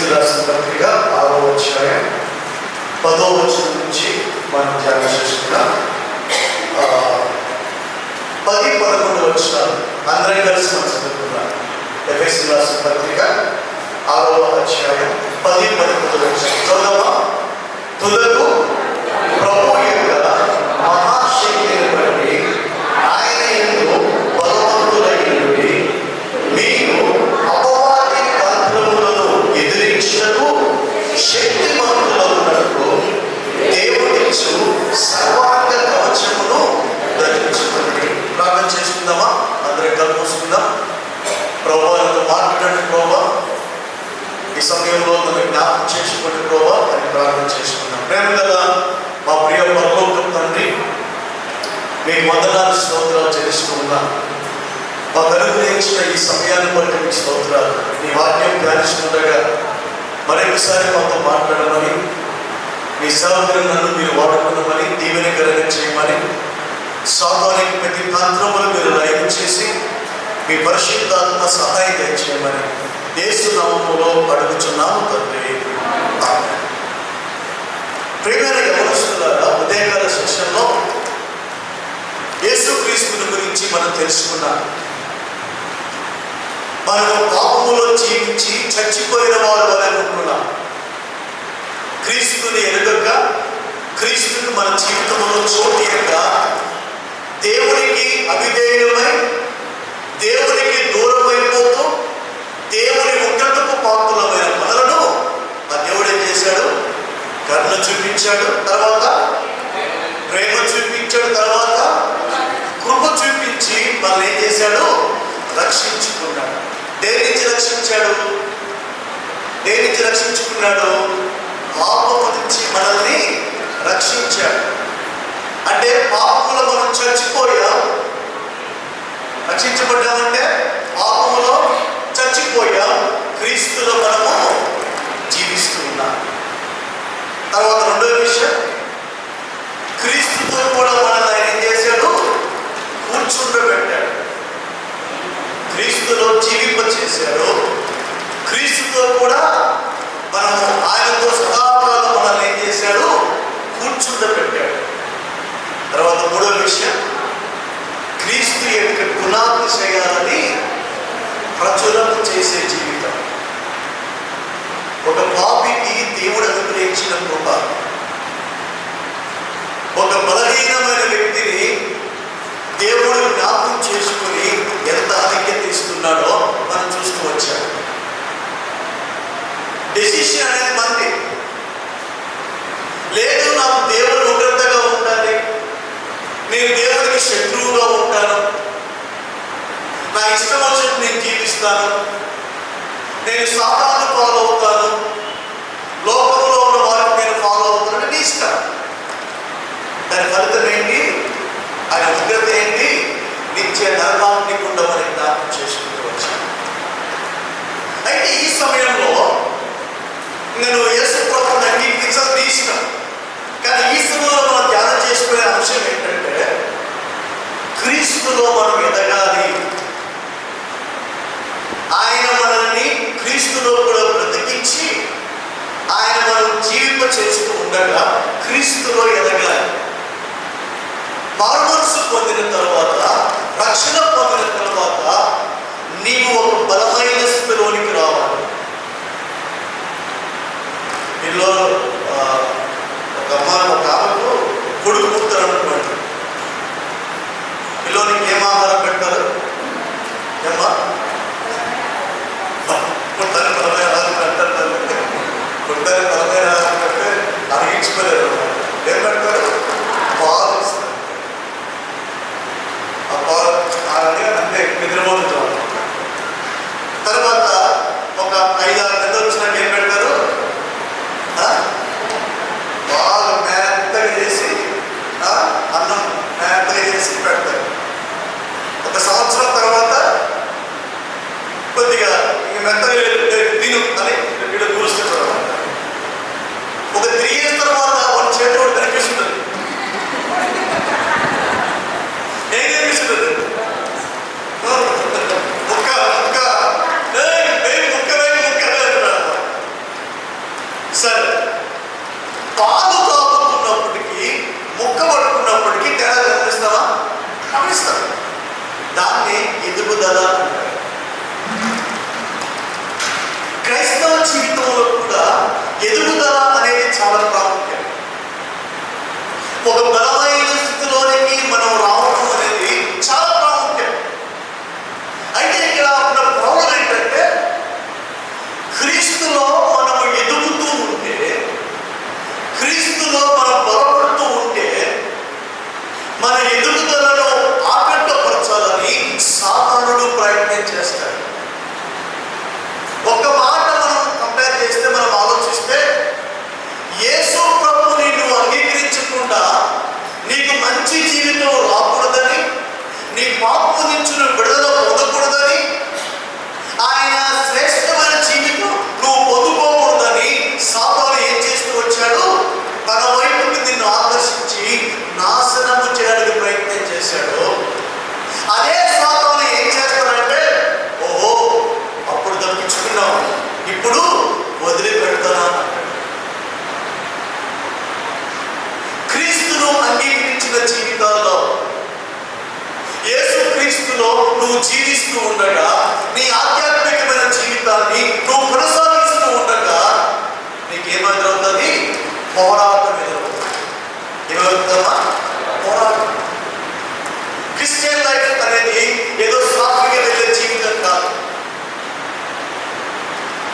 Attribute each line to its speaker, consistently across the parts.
Speaker 1: ఎఫెసీయులకు రాసిన పత్రిక 6వ అధ్యాయం 10వ వచనం నుంచి మనం ధ్యానం చేసుకున్నాం. 10-11 వచనాలు అందరం కలిసి మనం చదువుకున్నాం. ఎఫెసీయులకు రాసిన పత్రిక 6వ అధ్యాయం 10-11 వచనం చదవమా. తుదకు ప్రభు యొక్క మహాశక్తిని బట్టి ఆయన యందు బలవంతులైనటువంటి మీరు అపవాది తంత్రములను ఎదిరించుటకు శక్తిమంతులగునట్లు దేవుడిచ్చు సర్వాంగ కవచమును ధరించుకోండి. ప్రార్థన చేసుకుందామా? అందరం కలుపుకుందాం. ప్రభువుతో మాట్లాడండి. ప్రభు ఈ సమయంలో నన్ను జ్ఞాపకం చేసుకోండి ప్రభు అని ప్రార్థన చేసుకుందాం. ప్రేమ కదా మా ప్రియ పరలోక తండ్రి, మీకు వందనాలు స్తోత్రాలు చెల్లిస్తున్నా. మాకు అనుగ్రహించిన ఈ సమయాన్ని బట్టి మీకు స్తోత్రాలు. నీ వాక్యం ధ్యానిస్తుండగా మరొకసారి మాతో మాట్లాడమని, మీ సహోదరులు నన్ను మీరు వాడుకున్నామని, దీవెనకరంగా చేయమని, సాతానికి ప్రతి తంత్రములు మీరు లయం చేసి మీ పరిశుద్ధాత్మ సహాయం దయచేయమని యేసు నామములో అడుగుచున్నాము తండ్రి. ఆమేన్. ప్రియమైన యవనస్తులారా, ఉదయకాల శిక్షణలో యేసుక్రీస్తుని గురించి మనం తెలుసుకున్నాం. మనం పాపములో జీవించి చచ్చిపోయిన వారు వలె ఉంటున్నాం. క్రీస్తుని ఎరుగక, క్రీస్తుని మన జీవితంలో చోటియక, దేవునికి అవిధేయులమై దేవునికి దూరమైపోతూ దేవుని ఉగ్రతకు పాత్రులమైన మనలను ఆ దేవుడు ఏం చేశాడు? కరుణ చూపించాడు, తర్వాత ప్రేమ చూపించాడు, తర్వాత కృప చూపించి మనల్ని ఏం చేశాడు? రక్షించుకున్నాడు. దేని నుంచి రక్షించాడు? దేని నుంచి రక్షించుకున్నాడు? పాపము నుంచి మనల్ని రక్షించాడు. అంటే పాపములో మనం చచ్చిపోయాం. రక్షించబడ్డామంటే పాపములో చచ్చిపోయాం, క్రీస్తులో మనము జీవిస్తూ ఉన్నాం. తర్వాత రెండో విషయం, క్రీస్తుతో కూడా మనల్ని ఆయన ఏం చేశాడు? కూర్చుండబెట్టాడు. క్రీస్తులో జీవింప చేశాడు. క్రీస్తుతో కూడా మనము ఆయనతో సదాకాలం మనల్ని ఏం చేశాడు? కూర్చుండబెట్టాడు. తర్వాత మూడో విషయం, క్రీస్తు యొక్క గుణాతిశయాలని ప్రచురణ చేసే జీవితం. ఒక పాపికి దేవుడు అనుగ్రహించిన కృప. ఒక బలహీనమైన వ్యక్తిని దేవుడు జ్ఞాపకం చేసుకుని ఎంత ఆధిక్యత ఇస్తున్నాడో మనం చూస్తూ వచ్చాం. డెసిషన్ అనేది మంది లేదు. నాకు దేవుడు ఉగ్రతగా ఉండాలి, నేను దేవుడికి శత్రువుగా ఉంటాను, నా ఇష్టం వచ్చినట్టు నేను జీవిస్తాను, నేను సాతాను ఫాలో అవుతాను, లోకంలో ఉన్న వారిని నేను ఫాలో అవుతాను, నీ ఇష్టం. దాని ఫలితం ఏంటి? ఆయన ఉగ్రత ఏంటి? నిత్య నరకాన్ని ఉండమని జ్ఞాపకం చేసుకుంటూ వచ్చాను. అయితే ఈ సమయంలో నేను యేసు ప్రభువుని అంగీకరించాలి, నీ ఇష్టం. కానీ ఈ సమయంలో మనం ధ్యానం చేసుకునే అంశం ఏంటంటే, క్రీస్తులో మనం ఎదగాలి. ఆయన మనల్ని క్రీస్తులో కూడా బ్రతికించి ఆయన మనం జీవింప చేస్తూ ఉండగా క్రీస్తులో ఎదగాలి. మారుమనసు పొందిన తర్వాత, రక్షణ పొందిన తర్వాత నీవు ఒక బలమైన స్థితిలోనికి రావాలి. వీళ్ళు ఒక ఆమెకు కొడుకు పుడతారు అనుకోండి. పిల్లోనికి ఏం ఆహారం పెడతారు? ఏమ్మా? పుట్టాలి బలమైన ఆహారం పెడతారు. పుట్టాలి బలమైన ఆహారం పెడితే అరిగించుకోలేరు. ఏం పెడతారు? పాలు ఇస్తారు. ఆ పాలు అంటే నిద్రపోతుంటాం. తర్వాత ఒక 5-6 నెలలు వచ్చినాక ఏం పెడతారు? బాగా మెత్తగా చేసి అన్నం మెత్తగా చేసి పెడతారు. 1 సంవత్సరం తర్వాత కొద్దిగా మెత్తగా తిను అని వీడు కూరుస్తుంటారు. ఒక 3 years తర్వాత వాళ్ళ చేతిలో కనిపిస్తుంది. ఏం కనిపిస్తుంది? ముక్క ముక్క ముక్క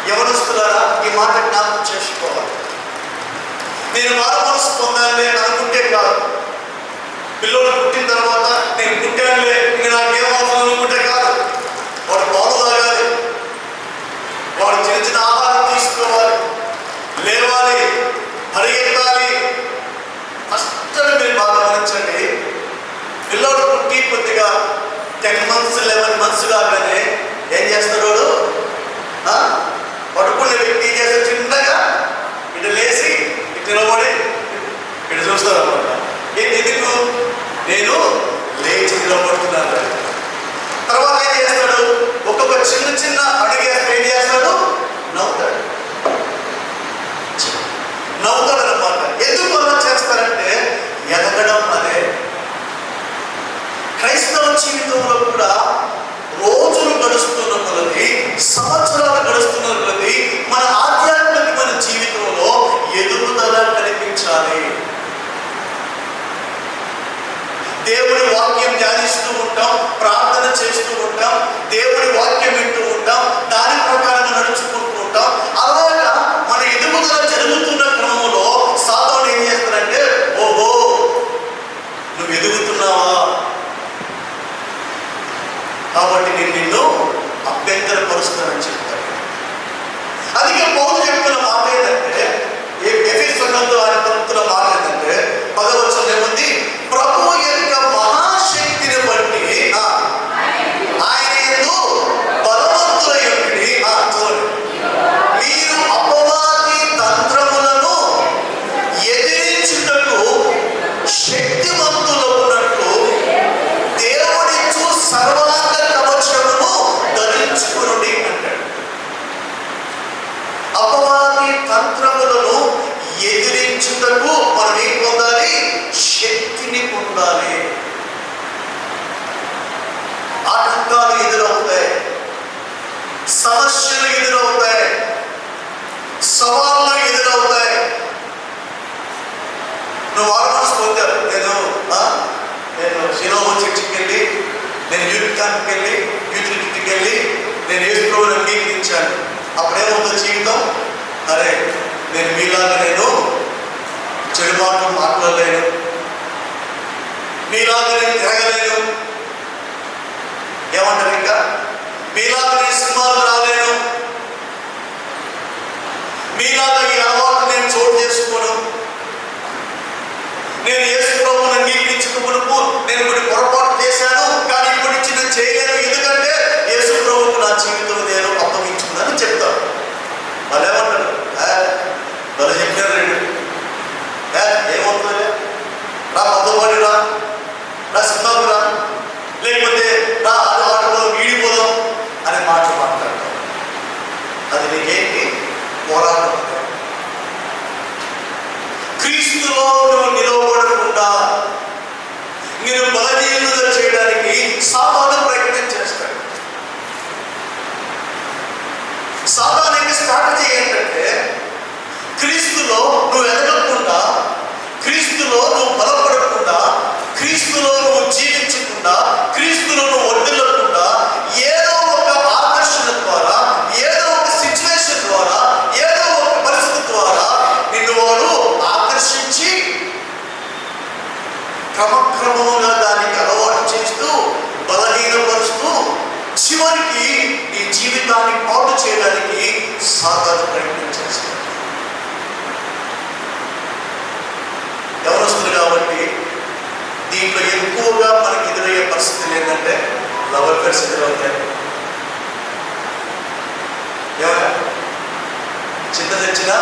Speaker 1: యవనస్తులారా, ఈ మాట జ్ఞాపకం చేసుకోవాలి. నేను మారు మనసు పొందాలి అని అనుకుంటే కాదు. పిల్లలు పుట్టిన తర్వాత నేను పుట్టానులే, ఇంకా నాకేం అవసరం అనుకుంటే కాదు. వాడు పాలు తాగాలి, వాడు చిన్న చిన్న ఆహారం తీసుకోవాలి, లేవాలి, పరిగెత్తాలి. ఫస్ట్ మీరు బాగా గమనించండి, పిల్లలు పుట్టి కొద్దిగా 10 months 11 months కాగానే ఏం చేస్తాడు వాడు? పడుకునే వ్యక్తి ఏం చేస్తాడు? చిన్నగా ఇటు లేచి ఇటు నిలబడి ఇటు చూస్తారు అన్నమాట. ఎందుకు? నేను లేచి నిలబడుతున్నాను. తర్వాత ఏం చేస్తాడు? ఒక్కొక్క చిన్న చిన్న అడుగు ఏం చేస్తాడు? నవ్వుతాడు అన్నమాట. ఎందుకు అలా చేస్తారంటే ఎదగడం అదే. క్రైస్తవ జీవితంలో కూడా రోజులు గడుస్తున్న కొలది, సంవత్సరాలు గడుస్తున్న కొలది మన ఆధ్యాత్మికమైన జీవితంలో ఎదుగుదల కనిపించాలి. దేవుడి వాక్యం ధ్యానిస్తూ ఉంటాం, ప్రార్థన చేస్తూ ఉంటాం, దేవుడి వాక్యం వింటూ ఉంటాం, దాని ప్రకారంగా నడుచుకుంటూ ఉంటాం. అలాగా మన ఎదుగుదల జరుగుతున్న క్రమంలో సాతానుడు ఏం చేస్తాడంటే, ఓహో నువ్వు ఎదుగుతున్నావా, కాబట్టి నేను నిన్ను అభ్యంతరపరుస్తానని చెప్తాడు. అందుకే పౌలు చెప్తున్న మాట ఏంటంటే, ఎఫెసు సంఘంతో ఆయన పలుకుతున్న మాట ఏంటంటే 10వ వచనం ఏముంది? ప్రభువు యొక్క మహాశక్తిని బట్టి ఆయన యందు బలవంతులై ఉండి, చూడండి, మీరు అపవాది తంత్రములను ఎదిరించుటకు శక్తివంతులు ఉన్నట్లు దేవుడిచ్చు సర్వాంగ కవచమును ధరించుకునుడి అంటాడు. అపవాది తంత్రములను ఎదిరించుటకు మనం ఏం పొందాలి? శక్తిని పొందాలి. ఆటంకాలు ఎదురవుతాయి, సమస్యలు ఎదురవుతాయి, సవాళ్ళు ఎదురవుతాయి. నువ్వు ఆల్మోస్ట్ పొందావు. నేను శిలోహ చర్చికి వెళ్ళి, నేను యూత్ క్యాంప్కి వెళ్ళి, యూత్ రిట్రీట్కి వెళ్ళి నేను యేసు ప్రభువుని అంగీకరించాను. అప్పుడేమవుతుంది జీవితం? అరే నేను మీలాగా నేను చెడు మాటలు మాట్లాడలేను, మీలాగా నేను తిరగలేను, ఏమంటారు ఇంకా మీలాగా నేను సినిమాలు రాలేను, మీలాగా ఈ అలవాటు నేను చోటు చేసుకోను, నేను యేసు ప్రభువుని అంగీకరించక మునుపు నేను కొన్ని పొరపాటు చేశాను, కానీ ఇప్పటి నుంచి నేను చేయలేను, ఎందుకంటే యేసు ప్రభువుకు నా జీవితం నేను అప్పగించుకుందని చెప్తాను. వాళ్ళు ఏమంటారు? వాళ్ళు చెప్పారు, రెండు ఏమవుతుంది, రా మధుబడి రా సినిమాకు రా, లేకపోతే రా ఆటపోదాం వీడిపోదాం అనే మాటలు మాట్లాడతాం. అది నీకేంటి? పోరాటం. క్రీస్తులో నువ్వు నిలవబడకుండా నేను బలహీనులుగా చేయడానికి సాతాను ప్రయత్నం చేస్తాడు. సాతాను యొక్క స్ట్రాటజీ ఏంటంటే, క్రీస్తులో నువ్వు ఎదగకుండా, క్రీస్తులో నువ్వు బలపడకుండా, క్రీస్తులో నువ్వు జీవించకుండా, క్రీస్తులో నువ్వు వర్ధిల్లకుండా ఏదో ఒక ఆకర్షణ ద్వారా, ఏదో ఒక సిచ్యువేషన్ ద్వారా, ఏదో ఒక పరిస్థితి ద్వారా నిన్ను వాడు ఆకర్షించి క్రమక్రమంగా దానికి అలవాటు చేస్తూ, బలహీనపరుస్తూ, చివరికి నీ జీవితాన్ని పాటు చేయడానికి సాతాను ప్రయత్నం చేస్తాడు. ఎవరొస్తుంది కాబట్టి దీంట్లో ఎక్కువగా మనకి ఎదురయ్యే పరిస్థితులు ఏంటంటే లవ్ అఫేర్స్ ఎదురవుతాయి. ఏమన్నా చిన్న తెచ్చినా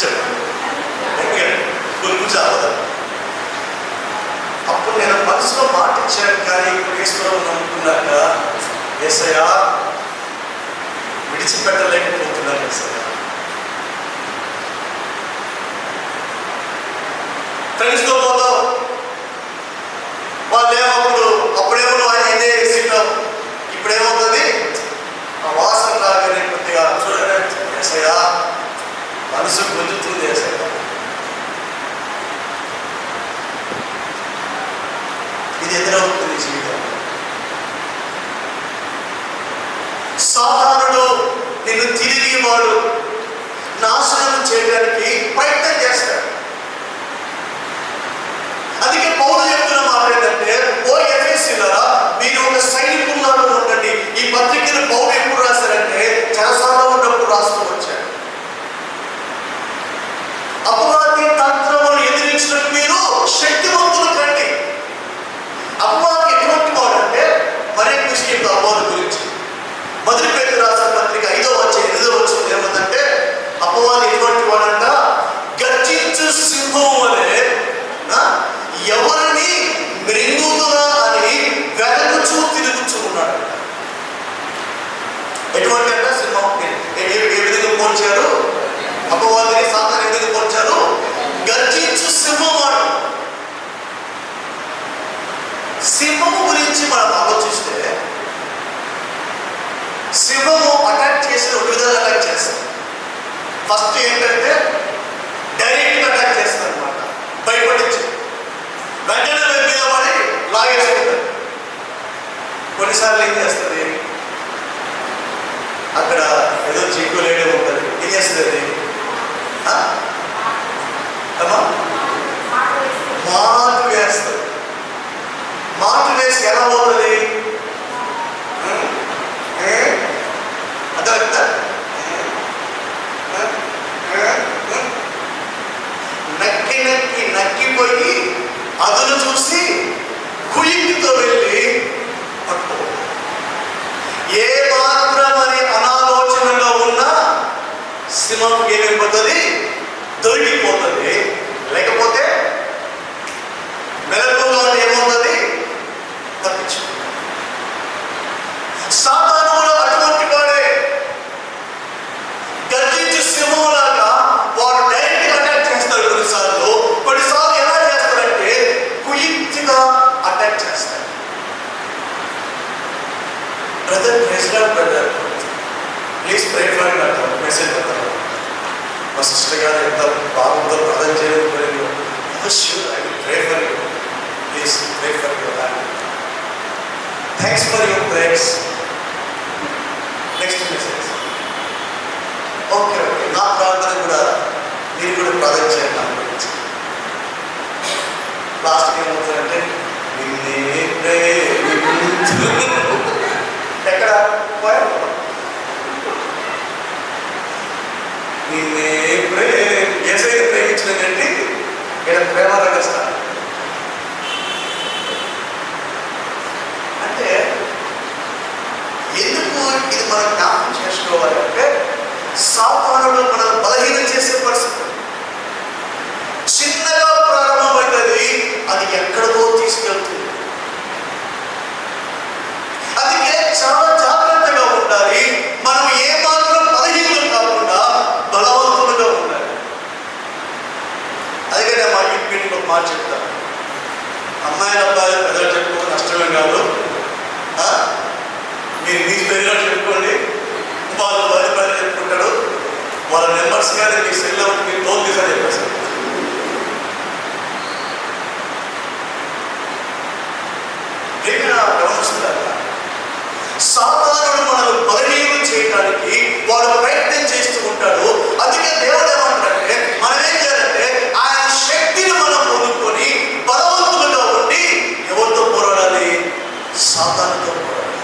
Speaker 1: చెప్పండి గురుకు చాలదా? అప్పుడు నేను మనసులో మాట ఇచ్చాను, కానీ ఈశ్వరం నమ్ముకున్నాక యేసయ్యా విడిచిపెట్టలేకపోతున్నాను. యేసయ్యా ఫ్రెండ్స్తో పోతావు, వాళ్ళు అప్పుడేమో నువ్వు ఆయన ఎంజాయ్ చేసినావు, ఇప్పుడేమవుతుంది ఆ వాసన రాగానే కొద్దిగా చూడండి యేసయ్యా మనసు గుంజుతుంది. యేసయ్యా ఇది ఎదురవుతుంది జీవితం. సాతానుడు నిన్ను తిరిగి వాడు నాశనం చేయడానికి ప్రయత్నం చేస్తాడు. అందుకే పౌలు చెప్తున్న మాట ఏంటంటే, ఓ ఎఫెసీయులారా, మీరు ఒక సైనికుల్లాగా ఉండండి. ఈ పత్రికను పౌలు ఎప్పుడు రాశారంటే చెరసాలలో ఉన్నప్పుడు రాస్తూ వచ్చాడు. అపవాది తంత్రములు ఎదిరించినట్టు మీరు శక్తివంతులు కండి. అపవాది ఎటువంటి వాడు అంటే మరే విషయం అపవాది గురించి మొదటి పేతురు రాసిన పత్రిక 5:8 ఏమంటే, అపవాది ఎటువంటి వాడంట, గర్జించు సింహం వలె ఎవరిని మృంగుదునా అని వెతకుచూ తిరుగుచూ ఉన్నాడు. ఎటువంటి అంటే సింహం ఏ విధంగా పోల్చారు? అపవాదిని సాతాను ఎందుకు పోల్చారు? గర్జించు సింహం వాడు. సింహము గురించి మనం ఆలోచిస్తే, సింహము అటాక్ చేసిన ఒక విధంగా అటాక్ చేస్తాం. ఫస్ట్ ఏంటంటే డైరెక్ట్గా అటాక్ చేస్తారు అనమాట, భయపడించి వెంటనే మీద పడి లాగేసుకుంటారు. కొన్నిసార్లు ఏం చేస్తుంది, అక్కడ ఏదో చీకులేడే ఉంటుంది, ఏం చేస్తుంది, మాటు వేస్తుంది. మాటు వేసి ఎలా పోతుంది? అర్థమవుతుందా? నక్కి నక్కి నక్కిపోయి అదును చూసి కుయింటితో వెళ్ళి పట్టుకో. ఏ మాత్రమని అనాలోచనలో ఉన్నా సింహం ఏమైపోతుంది? దొరికిపోతుంది. లేకపోతే మెలకువగా ఏమవుతుంది? తప్పించుకుంటుంది. సాతాను కూడా అటువంటి వాడే. గర్జించే సింహంలాగా వాడు డైరెక్ట్గా అటాక్ చేస్తాడు. కొన్నిసార్లు ఎలా చేస్తారంటే కుయింటిగా అటాక్ చేస్తారు. Brother, praise Lord brother, please pray for me అంటారు. మెసేజ్ పెడతారు. మా సిస్టర్ గారు ఎంత బాగుందో ప్రార్థన చేయలేదు. I will pray for you. Please pray for your land. Thanks for your prayers. Next message. Okay okay, నా ప్రార్థన కూడా మీరు కూడా ప్రార్థన చేయండి నా గురించి. లాస్ట్కి ఏమవుతుందంటే నిన్నే ప్రేమించు. ఎక్కడ నిన్నే ఏసైనా ప్రేమించలేదండి. ఇక్కడ ప్రేమ రగస్తారు. అంటే ఎందుకు ఇది మనం జ్ఞాపకం చేసుకోవాలంటే, సాతానుడు మనం బలహీనం చేసే పరిస్థితి చిన్నగా ప్రారంభమవుతుంది, అది ఎక్కడికో తీసుకెళ్తుంది. అందుకే చాలా జాగ్రత్తగా ఉండాలి. మనం ఏమాత్రం బలహీనం కాకుండా బలవంతులుగా ఉండాలి. అందుకనే మా ఇంటికి ఒక మాట చెప్తాను, అమ్మాయిల అబ్బాయిలు పెద్దలు చెప్పుకోవడం నష్టమే కాదు. మీరు మీ పేరుగా చెప్పుకోండి, వాళ్ళు వారి పని చెప్పుకుంటాడు. వాళ్ళ నెంబర్స్ కానీ మీ సెల్లో మీరు లోన్ తీసుకొని చెప్పేస్తారు. సాతానుడు మనల్ని బలహీనం చేయడానికి వాడు ప్రయత్నం చేస్తూ ఉంటాడు. అందుకే దేవుడు ఏమంటాడంటే, మనం ఏం చేయాలంటే ఆయన శక్తిని మనం పొందుకొని బలవంతులుగా ఉండి ఎవరితో పోరాడాలి? సాతానుతో పోరాడాలి.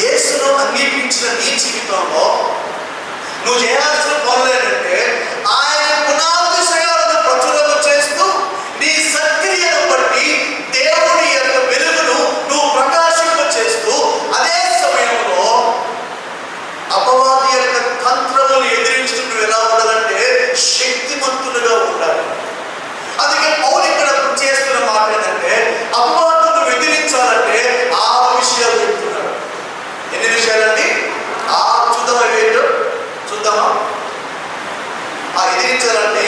Speaker 1: యేసును అంగీకరించిన నీ జీవితంలో నువ్వు చేయాల్సిన పనులు ఏంటంటే, ఆయన గుణాతిశయాలను ప్రచురణ చేస్తూ నీ సక్రియను బట్టి దేవుడి యొక్క వెలుగును నువ్వు ప్రకాశింప చేస్తూ, అదే సమయంలో అపవాది యొక్క తంత్రములు ఎదిరించడం నువ్వు ఎలా ఉండాలంటే శక్తిమంతులుగా ఉండాలి. అందుకే పౌలు ఇక్కడ గుర్తు చేస్తున్న మాట ఏంటంటే, అపవాదును ఎదిరించాలంటే 6 విషయాలు చెప్తున్నాడు. ఎన్ని విషయాలండి? 6. చూద్దామా? చూద్దామా? ఎదిరించాలంటే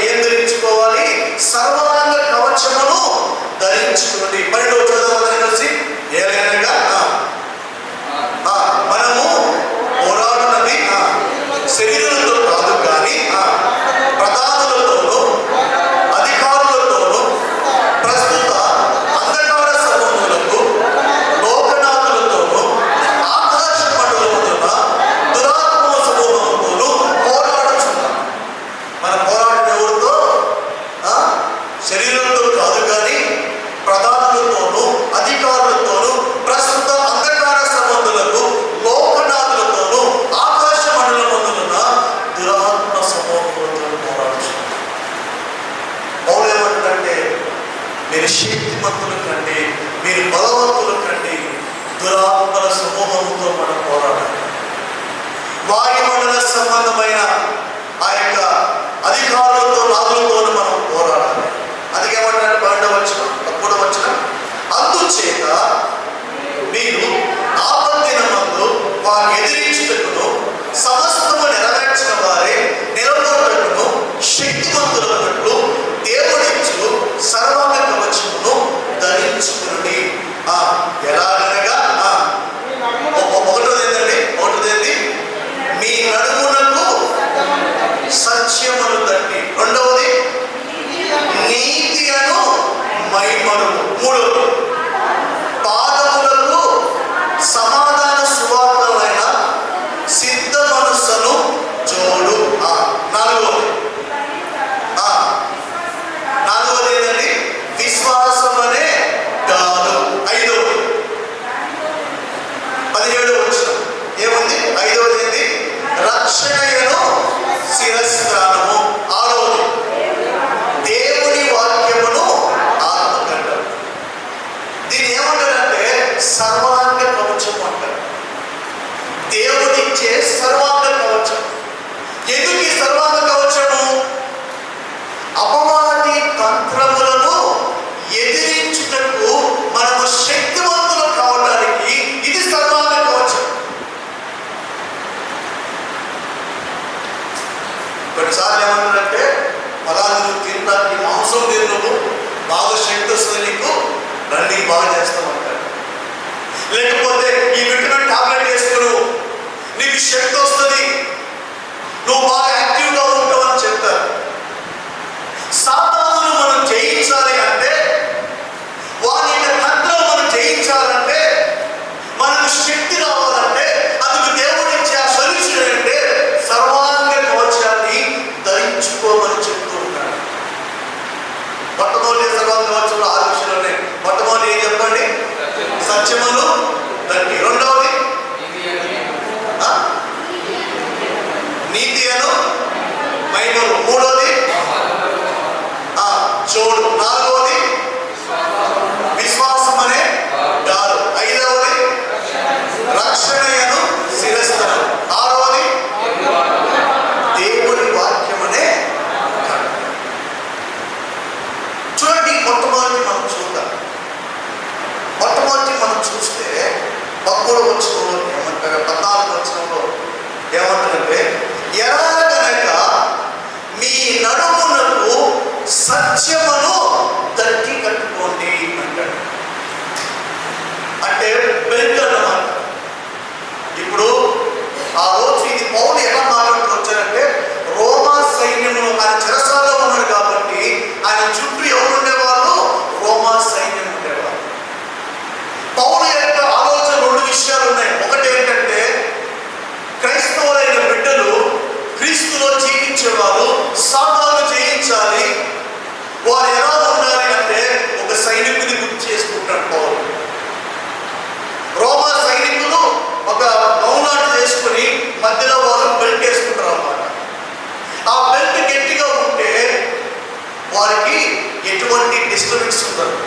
Speaker 1: సమూహంతో మనం పోరాడాలి. వాయుమండల సంబంధమైన ఆ యొక్క అధికారులతో రాజులతో మనం పోరాడాలి. అందుకే ఏమంటారు 12వ వచనం 13వ వచనం, అందుచేత మీరు ఆపద్దినమందు వారిని ఎదిరించుటకును సమస్తము నెరవేర్చిన వారే నిలబడుటకును శక్తివంతులన్నట్లు దేవుడిచ్చు సర్వాంగ కవచమును ధరించుకుని. ఎలాగనగా ఒకటోది మీ నడుమునకు సత్యమును తట్టి, రెండవది నీతి అను మైమరుము, మూడవది పాదములకు సమాధాన సువార్తలైన సిద్ధ మనస్సును జోడు, నాలుగవది ఏంటండి విశ్వాసం అనే డాలు, ఐదవది 17వ వచనం ఏముంది, ఐదవది ఏంటి రక్షణయను శిరస్త్రాణము, ఆరవది దేవుని వాక్యమును ఆత్మకంఠం. దీన్ని ఏమంటారంటే సర్వాంగ కవచం అంటారు. దేవుడిచ్చే సర్వాంగ కవచం. ఎందుకు ఈ సర్వాంగ కవచము? అపవాది తంత్రములను ఎదిరించుటకు మనము శక్తివంతులు కావడానికి ఇది సర్వాంగ కవచం. కొన్నిసార్లు ఏమంటారంటే పదార్థాలు తినడానికి మాంసం తిన్నప్పుడు బాగా శక్తి వస్తుంది, నీకు రన్నింగ్ బాగా చేస్తామంటారు. లేకపోతే ఈ విటమిన్ టాబ్లెట్ వేసుకుని నీకు శక్తి వస్తుంది, నువ్వు బాగా యాక్టివ్గా ఉంటావు అని చెప్తారు. సాతానును మనం జయించాలి అంటే, వారి యొక్క తంత్రం మనం జయించాలంటే, మనకు శక్తి రావాలంటే అందుకు దేవుడు ఇచ్చే ఆ సొల్యూషన్ అంటే సర్వాంగ కవచాన్ని ధరించుకోమని చెప్తూ ఉంటాడు. మొట్టమొదటి సర్వాంగ కవచంలో 6 విషయాలు. మొట్టమొదటి ఏం చెప్పండి? సత్యమును తట్టి, రెండవది నీతి అను మైమరు, మూడవది చోడు, నాలుగవది విశ్వాసం అనే డాలు, ఐదవది రక్షణయను శిరస్త్రాణం, ఆరవది దేవుని వాక్యం అనే. చూడండి, మొట్టమొదటి మనం చూద్దాం. మొట్టమొదటి మనం చూస్తే 13వ వచనంలో ఏమంటారు, 14వ వచనంలో ఏమంటారంటే ఎలాగనగా మీ నడుమునకు సత్యమును తట్టి కట్టుకోండి అంటాడు. అంటే బెల్ట్ అన్నమాట. ఇప్పుడు ఆ రోజు ఇది పౌలు ఎలా మాట్లాడుతూ వచ్చారంటే, రోమా సైన్యమును ఆయన చెరసాలలో ఉన్నాడు కాబట్టి ఆయన చుట్టూ ఎవరు ఉండేవాళ్ళు? రోమా సైన్యం ఉండేవాళ్ళు. పౌలు యొక్క ఆలోచన 2 విషయాలు ఉన్నాయి. ఒకటి ఏంటంటే క్రైస్తవులైన బిడ్డలు క్రీస్తులో జీవించేవారు సాతాను జయించాలి. వారు ఎలా ఉండాలి అంటే ఒక సైనికుని గుర్తు చేసుకుంటాడు పౌలు. రోమా సైనికులు ఒక మౌనాటు చేసుకుని మధ్యలో వాళ్ళు బెల్ట్ వేసుకుంటారు అన్నమాట. ఆ బెల్ట్ గట్టిగా ఉంటే వారికి ఎటువంటి డిస్టర్బెన్స్ ఉండదు.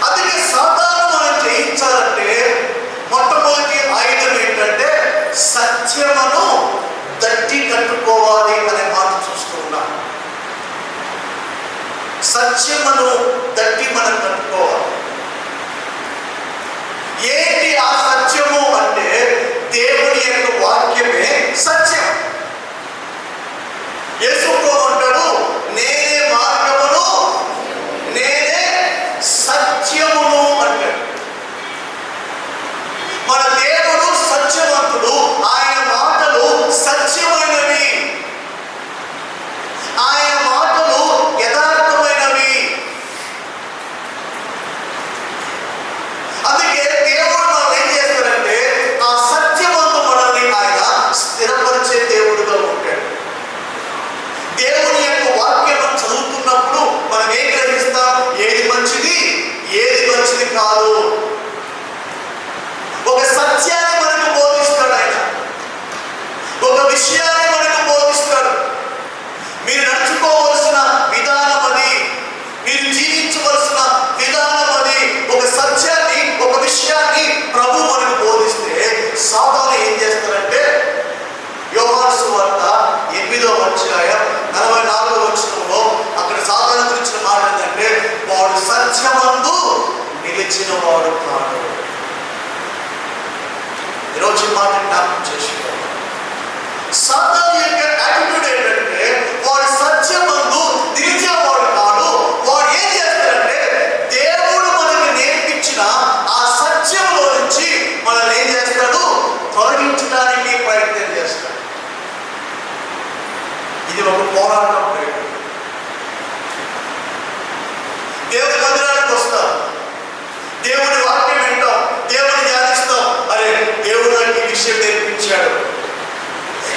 Speaker 1: అందుకే సాతాను మనం జయించాలంటే మొట్టమొదటి ఆయుధం ఏంటంటే సత్యమును దట్టి కట్టుకోవాలి అనే మాట చూస్తూ ఉన్నాం. సత్యమును దట్టి మనం కట్టుకోవాలి. ఏంటి ఆ సత్యము అంటే దేవుని యొక్క వాక్యమే సత్యం. యేసు ప్రభువు అంటాడు, నేనే మార్గమును నేనే సత్యమును అంటాడు. మన దేవుడు సత్యవంతుడు. ఆయన మాటలు సత్యమైనవి, ఆయన మాటలు యథార్థమైనవి. అందుకే దేవుడు మనం ఏం చేస్తారంటే ఆ సత్యవంతు మనల్ని ఆయన స్థిరపరిచే దేవుడుగా ఉంటాడు. వచ్చే మాట జ్ఞాపకం చేసుకోవాలి. సాతాను యొక్క యాటిట్యూడ్ ఏంటంటే వాడు సత్యమందు నిలిచేవాడు కాదు. వాడు ఏం చేస్తాడంటే దేవుడు మనకి నేర్పించిన ఆ సత్యంలో నుంచి మనల్ని ఏం చేస్తాడు, తొలగించడానికి ప్రయత్నం చేస్తాడు. ఇది ఒక పోరాటం. దేవుడి మందిరానికి వస్తాం, దేవుడి వాక్యం వింటాం, దేవుడిని ధ్యానిస్తాం. అరే దేవుడు నాకు ఈ విషయం నేర్పించాడు,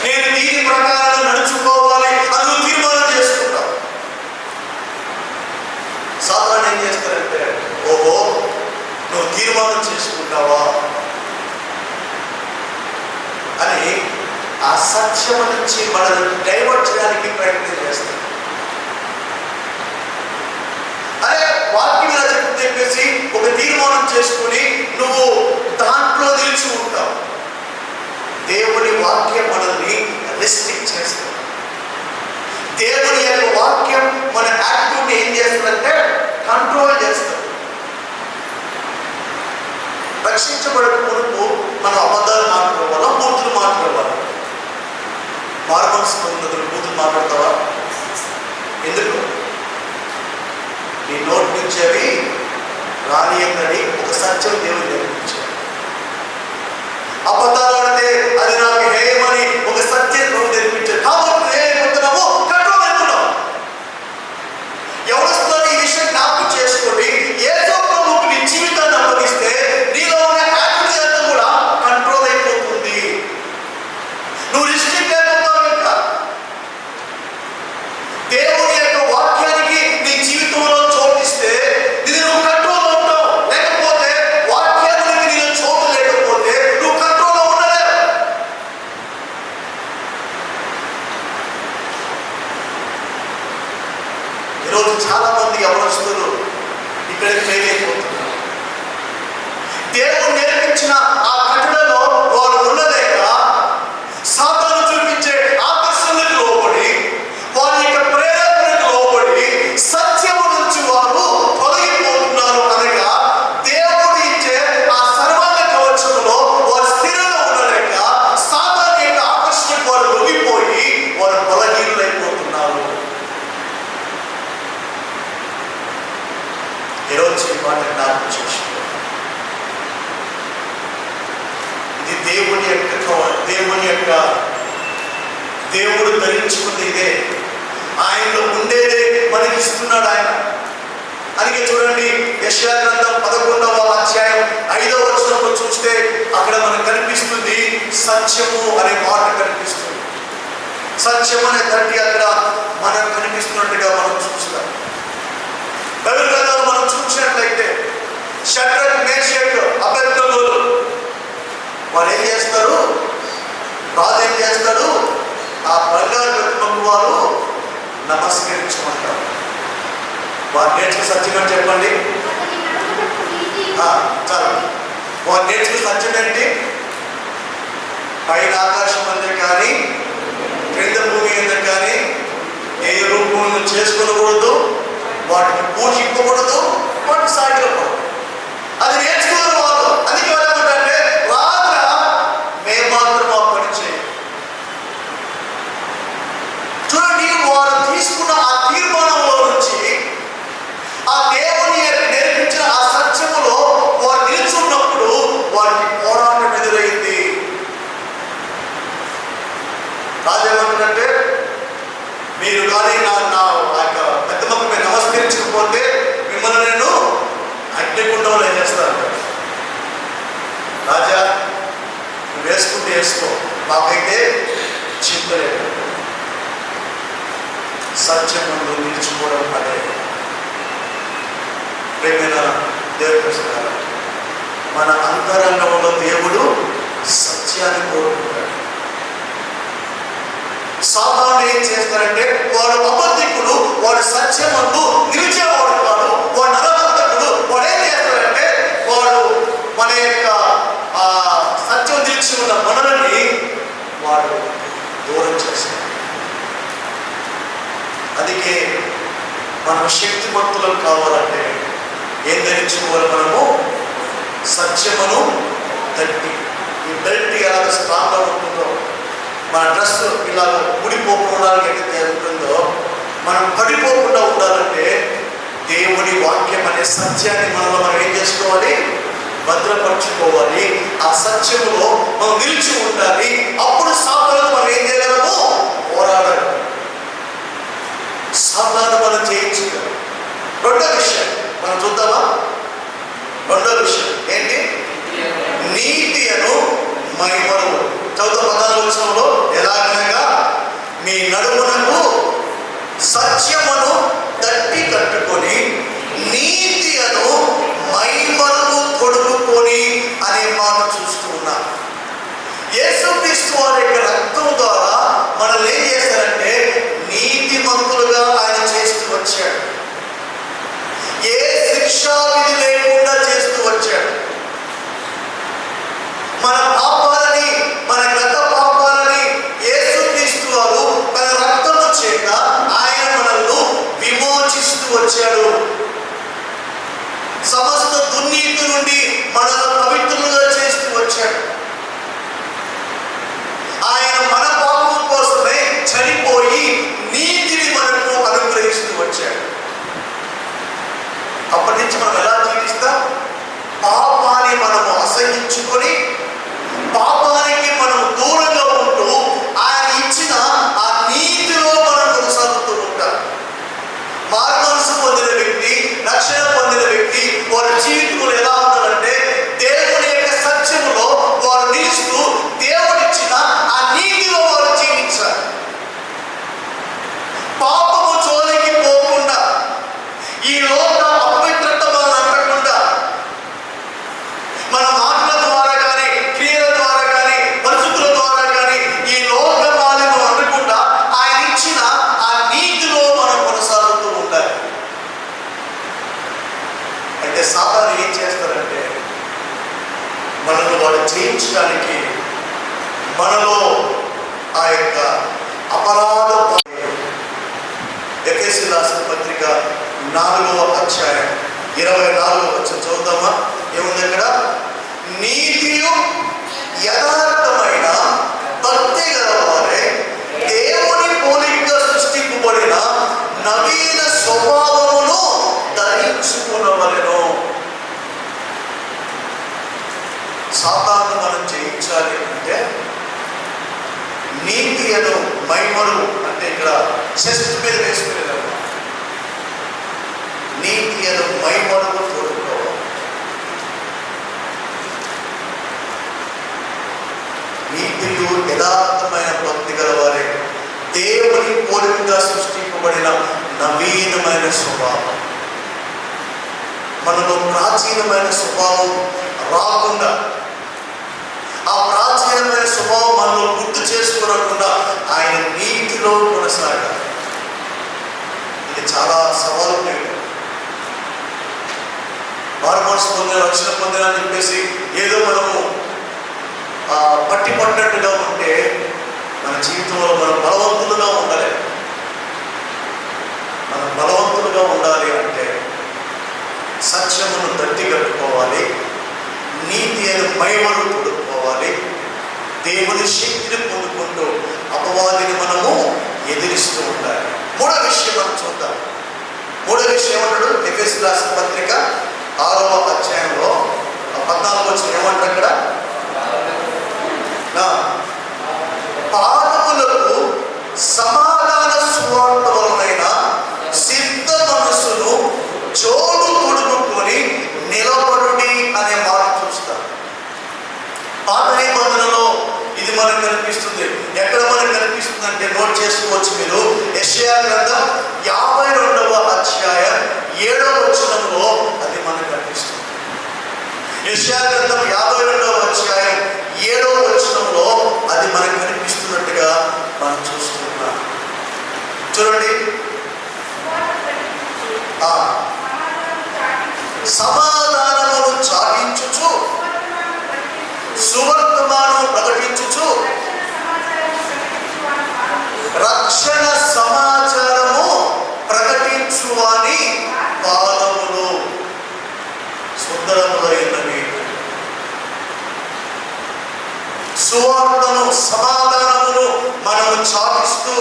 Speaker 1: నేను దీని ప్రకారం నడుచుకోవాలి అని నువ్వు తీర్మానం చేసుకుంటావు. సాతాను ఏం చేస్తారంటే ఓహో నువ్వు తీర్మానం చేసుకుంటావా అని ఆ సత్యం నుంచి మనల్ని డైవర్ట్ చేయడానికి ప్రయత్నం చేస్తాడు. అరే వాక్యం ఇలా చెప్పేసి ఒక తీర్మానం చేసుకుని నువ్వు దాంట్లో నిలిచి ఉంటావు. దేవుని వాక్యం మనల్ని రెస్ట్రిక్ట్ చేస్తుంది. దేవుని యొక్క వాక్యం మన యాక్టివ్ని ఏం చేస్తుందంటే కంట్రోల్ చేస్తుంది. రక్షించబడే కొరకు మనం అబద్ధాలు మాట్లాడవాలా, బూతులు మాట్లాడవాలా? మార్మల్స్ బూతులు మాట్లాడతావా? ఎందుకు? నీ నోటి నుంచి అవి రానియని ఒక సత్యం దేవుడు నేర్పించాడు. అబద్ధాలు ఆడితే అది నాకు హేయమని ఒక సత్యం ప్రభు నేర్పించాడు. కాబట్టి ఏమైపోతున్నాము, కంట్రోల్ అవుతున్నాం. ఎవరిస్తున్నారు ఈ విషయం జ్ఞాపకం చేసుకోండి. యేసు ప్రభువుకి నీ జీవితాన్ని అప్పగిస్తే నీలో ఉన్న యాటిట్యూడ్ అంతా కూడా కంట్రోల్ అయిపోతుంది. నువ్వు రిస్ట్రిక్ట్ అయిపోతావు. ఇంకా దేవుని యొక్క వాక్యానికి నీ జీవితంలో చోటిస్తే ఇది నువ్వు కంట్రోల్ ఉంటావు. లేకపోతే వాక్యానికి నీలో చోటు లేకపోతే నువ్వు కంట్రోల్లో ఉండలేవు. ఈరోజు చాలా మంది యవనస్తులు ఇక్కడికి ఫెయిల్ అయిపోతున్నారు. దేవుడు నేర్పించిన ఆ కట్టడలో వారు ఉండలేక సాతాను చూపించే ఆకర్షణలకు లోబడి వారి యొక్క ప్రేరేపణకు లోబడి సత్యము నుంచి వారు తొలగిపోతున్నారు. అనగా దేవుడు ఇచ్చే ఆ సర్వాంగ కవచములో వారు స్థిరంగా ఉండలేక సాతాను యొక్క ఆకర్షణకు వారు లొంగిపోయి వారు బలహీనులైపోతున్నారు. ఈరోజు ఈ మాట జ్ఞాపకం చేసుకో. ఇది దేవుడు ధరించుకుంది ఇదే, ఆయనలో ఉండేదే మనకి ఇస్తున్నాడు ఆయన. అందుకే చూడండి యెషయా గ్రంథం 11వ అధ్యాయం 5వ వచనంలో చూస్తే అక్కడ మనకు కనిపిస్తుంది సత్యము అనే మాట కనిపిస్తుంది. సత్యం అనే తట్టి అక్కడ మనకు కనిపిస్తున్నట్టుగా మనం చూస్తాం. బైబిల్ గ్రంథంలో మనం చూసినట్లయితే షడ్రక్, మేషక్, అబేద్నెగోలు వారు ఏం చేస్తారు? రాజు ఏం చేస్తాడు? ఆ బంగారు ప్రతిమకు వారు నమస్కరించమంటారు. వారు నేర్చుకున్న సత్యం ఏంటి చెప్పండి? చాలు. వారు నేర్చుకున్న సత్యం ఏంటి? పైన ఆకాశం అందే కానీ క్రింద భూమి అందే కానీ ఏ రూపంలో చేసుకోకూడదు, వాటిని పూజింపకూడదు, వాటిని సాగిలకూడదు. అది నేర్చుకున్నారు వాళ్ళు. అందుకే ఏమంటే రాత్ర మేము మాత్రం ఆ పని చేయాలి. చూడండి, వారు తీసుకున్న ఆ తీర్మానంలో నుంచి ఆ దేవుని నేర్పించిన ఆ సత్యములో వారు నిలుచున్నప్పుడు వారికి పోరాటం ఎదురైంది. రాజేమంటే మీరు కానీ నా యొక్క పెద్దమ్మకు మీరు నమస్కరించకపోతే మిమ్మల్ని నేను అగ్నిగుండంలో ఏం చేస్తాను. రాజా నువ్వు వేసుకుంటే వేసుకో, మాకైతే చింత లేదు. సత్యం ముందు నిలుచుకోవడం అదే. ప్రేమైన దేవుని ప్రశ్న, మన అంతరంగంలో దేవుడు సత్యాన్ని కోరుకుంటాడు. సాతాను ఏం చేస్తారంటే వాడు అబద్ధికుడు, వాడు సత్యమందు నిలిచేవాడు కాదు, వాడు నరహంతకుడు. వాడు ఏం చేస్తారంటే వాడు మన యొక్క సత్యం నిలిచి ఉన్న మనల్ని వాడు దూరం చేస్తాడు. అందుకే మనం శక్తిమంతులం కావాలంటే ఏం ధరించుకోవాలి? మనము సత్యమును తట్టి ఈ బెల్ట్ ఎలా స్ట్రాంగ్గా ఉంటుందో, మన డ్రెస్ ఇలా ఊడిపోకుండా ఎట్లా ఉంటుందో, మనం పడిపోకుండా ఉండాలంటే దేవుని వాక్యం అనే సత్యాన్ని మనం ఏం చేసుకోవాలి? భద్రపరచుకోవాలి. ఆ సత్యములో మనం నిలిచి ఉండాలి. అప్పుడు సాతానుతో మనం ఏం చేయగలము? పోరాడాలి. సాతాను మనం జయించగలం. రెండో విషయం మనం చూద్దామా? రెండో విషయం ఏంటి? నీతి అను మహిమను. చదువు 14వ వచనంలో ఎలాగనగా మీ నడుమునకు సత్యమును తట్టి కట్టుకొని నీతి అను మహిమను తొడుగుకొని అనే మాట చూస్తూ ఉన్నాం. యేసుక్రీస్తు వారి యొక్క రక్తం ద్వారా మనల్ని ఏం చేశారంటే నీతిమంతులుగా ఆయన చేస్తూ వచ్చాడు. ఏ శిక్షావిధి లేకుండా చేస్తూ వచ్చాడు. మన పాపాలని, మన గత పాపాలని యేసుక్రీస్తు వారు తన రక్తము చేత ఆయన మనల్ని విమోచిస్తూ వచ్చాడు. సమస్త దుర్నీతి నుండి మనల్ని పవిత్రులుగా చేస్తూ వచ్చాడు. ఆయన మన పాపం కోసమే చనిపోయి నీతిని మనకు అనుగ్రహిస్తూ వచ్చాడు. అప్పటి నుంచి మనం ఎలా జీవిస్తాం? పాపాన్ని మనము అసహించుకొని పాపానికి మనం దూరంగా ఉంటూ ఆయన ఇచ్చిన ఆ నీతిలో మనం కొనసాగుతూ ఉంటాం. మార్గమనసు పొందిన వ్యక్తి, రక్షణ పొందిన వ్యక్తి వారి జీవితంలో ఎలా ఉంటారంటే దేవుని యొక్క సత్యములో వారు నిలుస్తూ దేవుడిచ్చిన ఆ నీతిలో వారు జీవించాలి. పాపము జోలికి పోకుండా, ఈ లోక అపవిత్రత మనం అంటకుండా, మన మాటల ద్వారా కానీ, క్రియల ద్వారా కానీ, పరిస్థితుల ద్వారా కానీ ఈ లోక మాలిన్యం అనకుండా ఆయన ఇచ్చిన ఆ నీతిలో మనం కొనసాగుతూ ఉండాలి. అయితే సాతాను ఏం చేస్తారంటే మనల్ని వాడు జయించడానికి మనలో ఆ యొక్క అపరాధ ఎఫెసీయులకు రాసిన పత్రిక 4వ అధ్యాయం 24వ వచనం చదువుదామా? ఏముంది అక్కడ? నీతియు యథార్థమైన భక్తి గలవారే దేవుని పోలికగా సృష్టింపబడిన నవీన స్వభావమును ధరించుకునవలెను. సాతాను మనం జయించాలి అంటే నీతి అను మహిమను, అంటే ఇక్కడ చెస్ట్ మీద వేసుకునేదమ్మా, నీతి అను మహిమను తోడుకోవాలి. నీతియు యథార్థమైన భక్తి గలవారే దేవుని పోలికగా సృష్టింపబడిన నవీనమైన స్వభావం. మనలో ప్రాచీనమైన స్వభావం రాకుండా, ఆ ప్రాచీనమైన స్వభావం మనలో గుర్తు చేసుకోకుండా ఆయన నీతిలో కొనసాగాలి. ఇది చాలా సవాలు. మార్మోన్స్ పొందిన, రక్షణ పొందిన అని చెప్పేసి ఏదో మనము పట్టి పట్టినట్టుగా ఉంటే మన జీవితంలో మనం బలవంతులుగా ఉండాలి. మనం బలవంతులుగా ఉండాలి అంటే సత్యమును దట్టి కట్టుకోవాలి, నీతి అనే మహిమను తొడుక్కోవాలి, దేవుని శక్తిని పొందుకుంటూ అపవాదిని మనము ఎదిరిస్తూ ఉండాలి. మూడో విషయం మనం చూద్దాం. మూడో విషయం ఏమంటాడు? ఎఫెసీయులకు రాసిన పత్రిక 6వ అధ్యాయంలో 14వ వచనం ఏమంటారు అక్కడ? పాదములకు సమాధాన సువార్త వలనైన సిద్ధ మనస్సును జోడు తొడుగుకొని నిలబడుడి అనే మాట చూస్తాం. పాత నిబంధనలో ఇది మనకు కనిపిస్తుంది. ఎక్కడ మనకు కనిపిస్తుంది అంటే నోట్ చేసుకోవచ్చు మీరు. యెషయా గ్రంథం 52వ అధ్యాయం 7వ వచనంలో అది మనకు కనిపిస్తుంది. యెషయా గ్రంథం 52వ అధ్యాయం 7వ వచనంలో అది మనకు కనిపిస్తున్నట్టుగా మనం చూస్తున్నాం. చూడండి, సమాధానమును చాటించుచు సువర్తమానం ప్రకటించుచు రక్షణ సమాచారము ప్రకటించువాని పాదములు సుందరములైనవి. సువార్తను, సమాధానమును మనము చాటిస్తూ,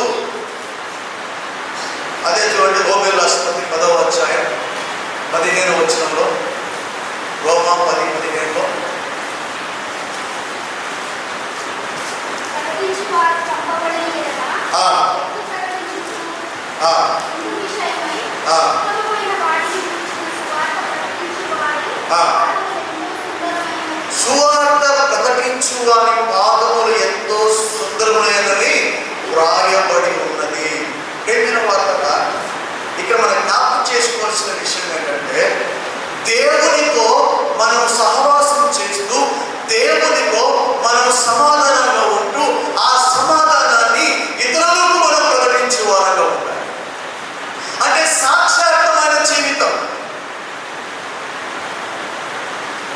Speaker 1: అదే చూడండి రోమేలు రాసిన 10వ అధ్యాయం 15వ వచనంలో, రోమా 10:15లో సువార్త ప్రకటించు వారి పాదములు ఎంతో సుందరమైనవి వ్రాయబడి ఉన్నది. ఏంటంటే వార్త ఇక్కడ మనం జ్ఞాపకం చేసుకోవాల్సిన విషయం ఏంటంటే, దేవునితో మనం సహవాసం చేస్తూ, దేవునితో మనం సమాధానంగా ఉంటూ, ఆ సమాధానాన్ని ఇతరులకు మనం ప్రకటించే వారంగా ఉండాలి. అంటే సాక్షాత్మైన జీవితం.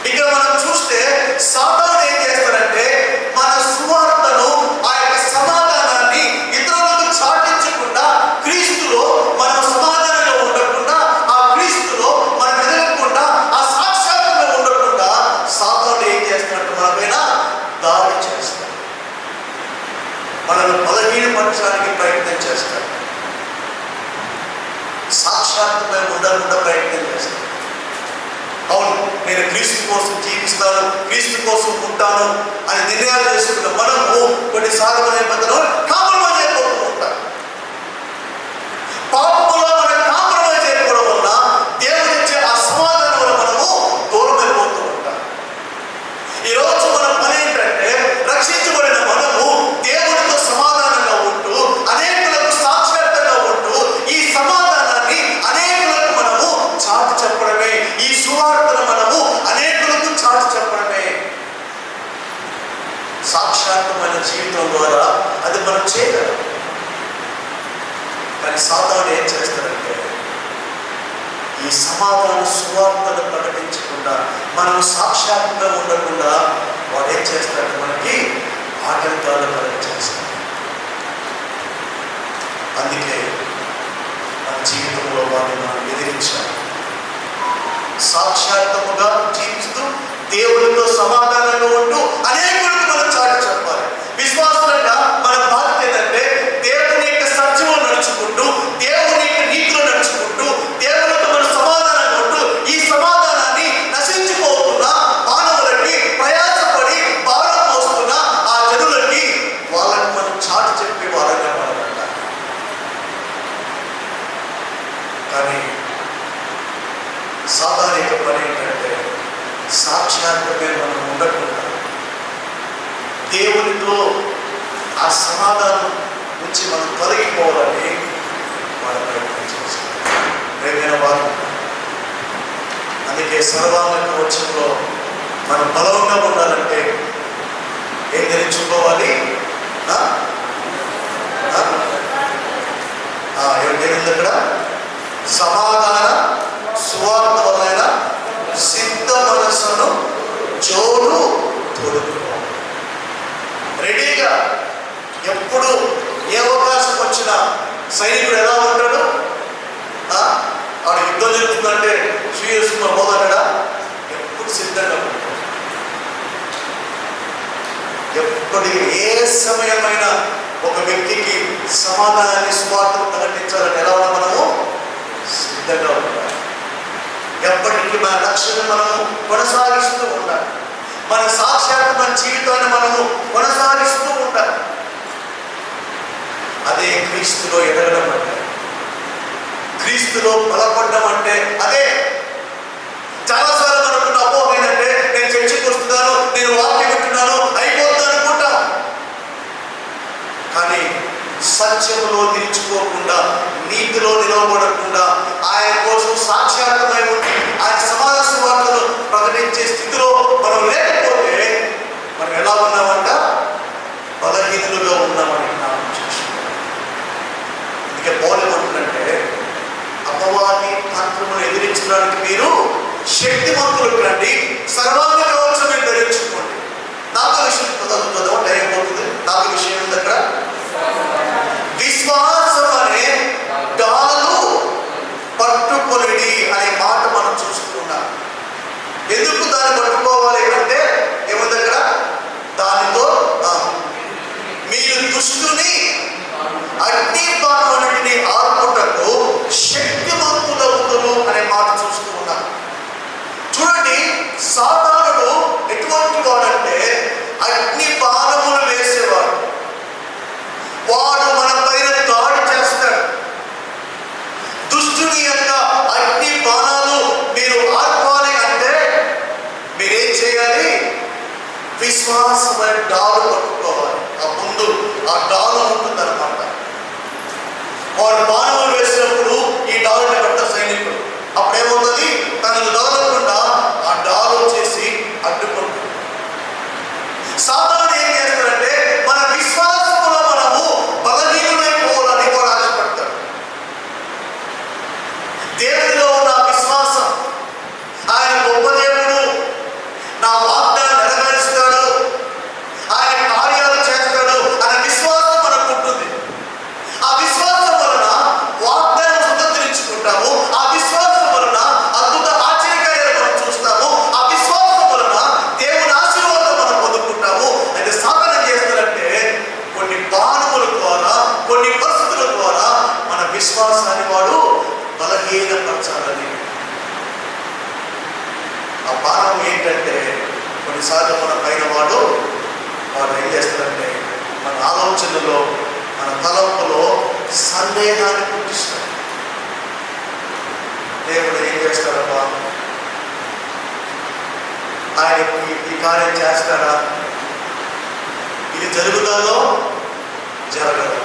Speaker 1: ఇక్కడ మనం చూస్తే సాతాను ఏం చేస్తారంటే, మన సువార్తను, ఆ యొక్క సమాధానాన్ని ఇతరులకు చాటించకుండా, క్రీస్తులో మనం సమాధానంగా ఉండకుండా, ఆ క్రీస్తులో మనం ఎదగకుండా, ఆ సాక్షాత్తుగా ఉండకుండా సాతాను ఏం చేస్తారంటే మనపైన దాడి చేస్తారు, మనల్ని బలహీనపరచడానికి ప్రయత్నం చేస్తారు, సాక్షాత్తుగా ఉండకుండా ప్రయత్నం చేస్తారు. అవును, నేను క్రీస్తు కోసం జీవిస్తాను, క్రీస్తు కోసం ఉంటాను అని నిర్ణయాలు చేసుకున్న మనము కొన్నిసార్లు మన మధ్యలో కాంప్రమైజ్ అయిపోతూ ఉంటాం. పాపంలో మనం కాంప్రమైజ్ అయిపోవడం వల్ల దేవుడు ఇచ్చే ఆ సమాధానం వల్ల మనము దూరం అయిపోతూ ఉంటాం. ఈరోజు మన పని ఏంటంటే, రక్షించబడిన మనము దేవుడితో సమాధానంగా ఉంటూ, అనేకులకు సాక్షాత్తంగా ఉంటూ, ఈ సమాధానాన్ని అనేకులకు మనము చాటి చెప్పడమే, ఈ సువార్తను మనము అనేకులకు చాటి చెప్పడమే. సాక్షాత్మైన జీవితం ద్వారా అది మనం చేయగలం. కానీ సాతాను ఏం చేస్తారంటే, ఈ సమాధాన సువార్తను ప్రకటించకుండా, మనం సాక్షాత్తుగా ఉండకుండా వాడు ఏం చేస్తారంటే మనకి ఆటంకాలు కలిగించేస్తారు. అందుకే మన జీవితంలో వాటిని మనం ఎదిరించాలి. సాక్షాత్తుగా జీవిస్తూ, దేవుడితో సమాధానంగా ఉంటూ అనేకులకు మనం చాటి చెప్పాలి. విశ్వాసంగా మన బాధ్యత ఏంటంటే, దేవుని యొక్క సత్యంలో నడుచుకుంటూ, దేవుని యొక్క నీతిలో నడుచుకుంటూ, దేవునితో మనం సమాధానంగా ఉంటూ, ఈ సమాధానాన్ని నశించిపోతున్న మానవులకి, ప్రయాసపడి భారం మోస్తున్న ఆ జనులకి, వాళ్ళకి మనం చాటి చెప్పే వారంగా మనం ఉండాలి. కానీ సాధారణ పని ఏంటంటే, సాక్షాత్తుగా మనం ఉండకుండా దేవునితో ఆ సమాధానం నుంచి మనం తొలగిపోవాలని వాళ్ళు ప్రయత్నం చేస్తారు. ప్రేమైన వారు, అందుకే సర్వాంగ కవచంలో మనం బలంగా ఉండాలంటే ఏం ధరించుకోవాలి? ఏముంది అక్కడ? సమాధాన సువార్త వలన సిద్ధ మనస్సును జోడు తొడుగు. రెడీగా ఎప్పుడు ఏ అవకాశం వచ్చినా సైనికుడు ఎలా ఉంటాడు? ఆడ యుద్ధం జరుగుతుందంటే శ్రీయస్మ పోదాడా? ఎప్పుడు సిద్ధంగా ఉంటాడు. ఎప్పుడు ఏ సమయమైనా ఒక వ్యక్తికి సమాధానాన్ని సువార్తను ప్రకటించాలని ఎలా ఉన్నా మనము సిద్ధంగా ఉండాలి. ఎప్పటికీ మన లక్ష్యాన్ని మనము కొనసాగిస్తూ ఉండాలి. మన సాక్షాత్ మన జీవితాన్ని మనము కొనసాగిస్తూ ఉండాలి. అదే క్రీస్తులో ఎదగడం అంటే, క్రీస్తులో బలపడడం అంటే అదే. చాలాసార్లు మనకున్న అపోహ ఏంటంటే, నేను చర్చికి వస్తున్నాను, నేను వాక్యం వింటున్నాను, అయిపోతాను అనుకుంటాం. కానీ సత్యంలో నిలుచుకోకుండా, నీతిలో నిలవబడకుండా, ఆయన కోసం సాక్షాత్మై ఉండి ఆయన సమాధాన సువార్తను ప్రకటించే స్థితిలో మనం లేకపోతే మనం ఎలా ఉన్నామంట? బలహీనులుగా ఉన్నామని జ్ఞాపకం చేసుకోవాలి. అందుకే పౌలు ఏమంటుందంటే, అపవాది తంత్రమును ఎదిరించడానికి మీరు శక్తివంతులు కండి, సర్వాంగ కవచం మీరు ధరించుకోండి. నాకు విషయం చదవ టైం పోతుంది. నాకు విషయం ఉంది అక్కడ. విశ్వాసం అనే డాలు పట్టుకొనిడి అనే మాట మనం చూసుకున్నాం. ఎందుకు దాన్ని పట్టుకోవాలి అంటే ఏముంది అక్కడ? దానితో విశ్వాసమైన డాలు పట్టుకోవాలి. ఆ ముందు ఆ డాలు ఉంటుందన్నమాట. వాడు బాణములు వేసినప్పుడు ఈ డాలుని పట్టారు సైనికులు. అప్పుడేమవుతుంది, తనకు తగలకుండా ఆ డాలు వచ్చేసి అడ్డుకుంటుంది. సాతానుడు ఏం చేస్తాడంటే మన విశ్వాసంలో మనము బలహీనమైపోవాలని కూడా ఆశపడతాడు. దేవుడిలో ఉన్న విశ్వాసం, ఆయన గొప్ప దేవుడు, నా వాగ్దానం నెరవేరుస్తాడు, ఆయన కార్యాలు చేస్తాడు అనే విశ్వాసం మనకు ఉంటుంది. ఆ విశ్వాసం వలన వాగ్దానం స్వతంత్రించుకుంటాము. ఆ విశ్వాసం వలన అద్భుత ఆశ్చర్యకార్యాలు మనం చూస్తాము. ఆ విశ్వాసం వలన దేవుని ఆశీర్వాదం మనం పొందుకుంటాము. అయితే సాధన చేస్తారంటే కొన్ని బాణముల ద్వారా, కొన్ని పరిస్థితుల ద్వారా మన విశ్వాసాన్ని వాడు బలహీనపరచాలని. ఆ బాణం ఏంటంటే కొన్నిసార్లు మన పైన వాడు ఏం చేస్తాడంటే మన ఆలోచనలో, మన తలంపులో సందేహాన్ని పుట్టిస్తాడు. దేవుడు ఏం చేస్తాడబ్బా, ఆయన ఈ కార్యం చేస్తాడా, ఇది జరుగుతుందో జరగదు.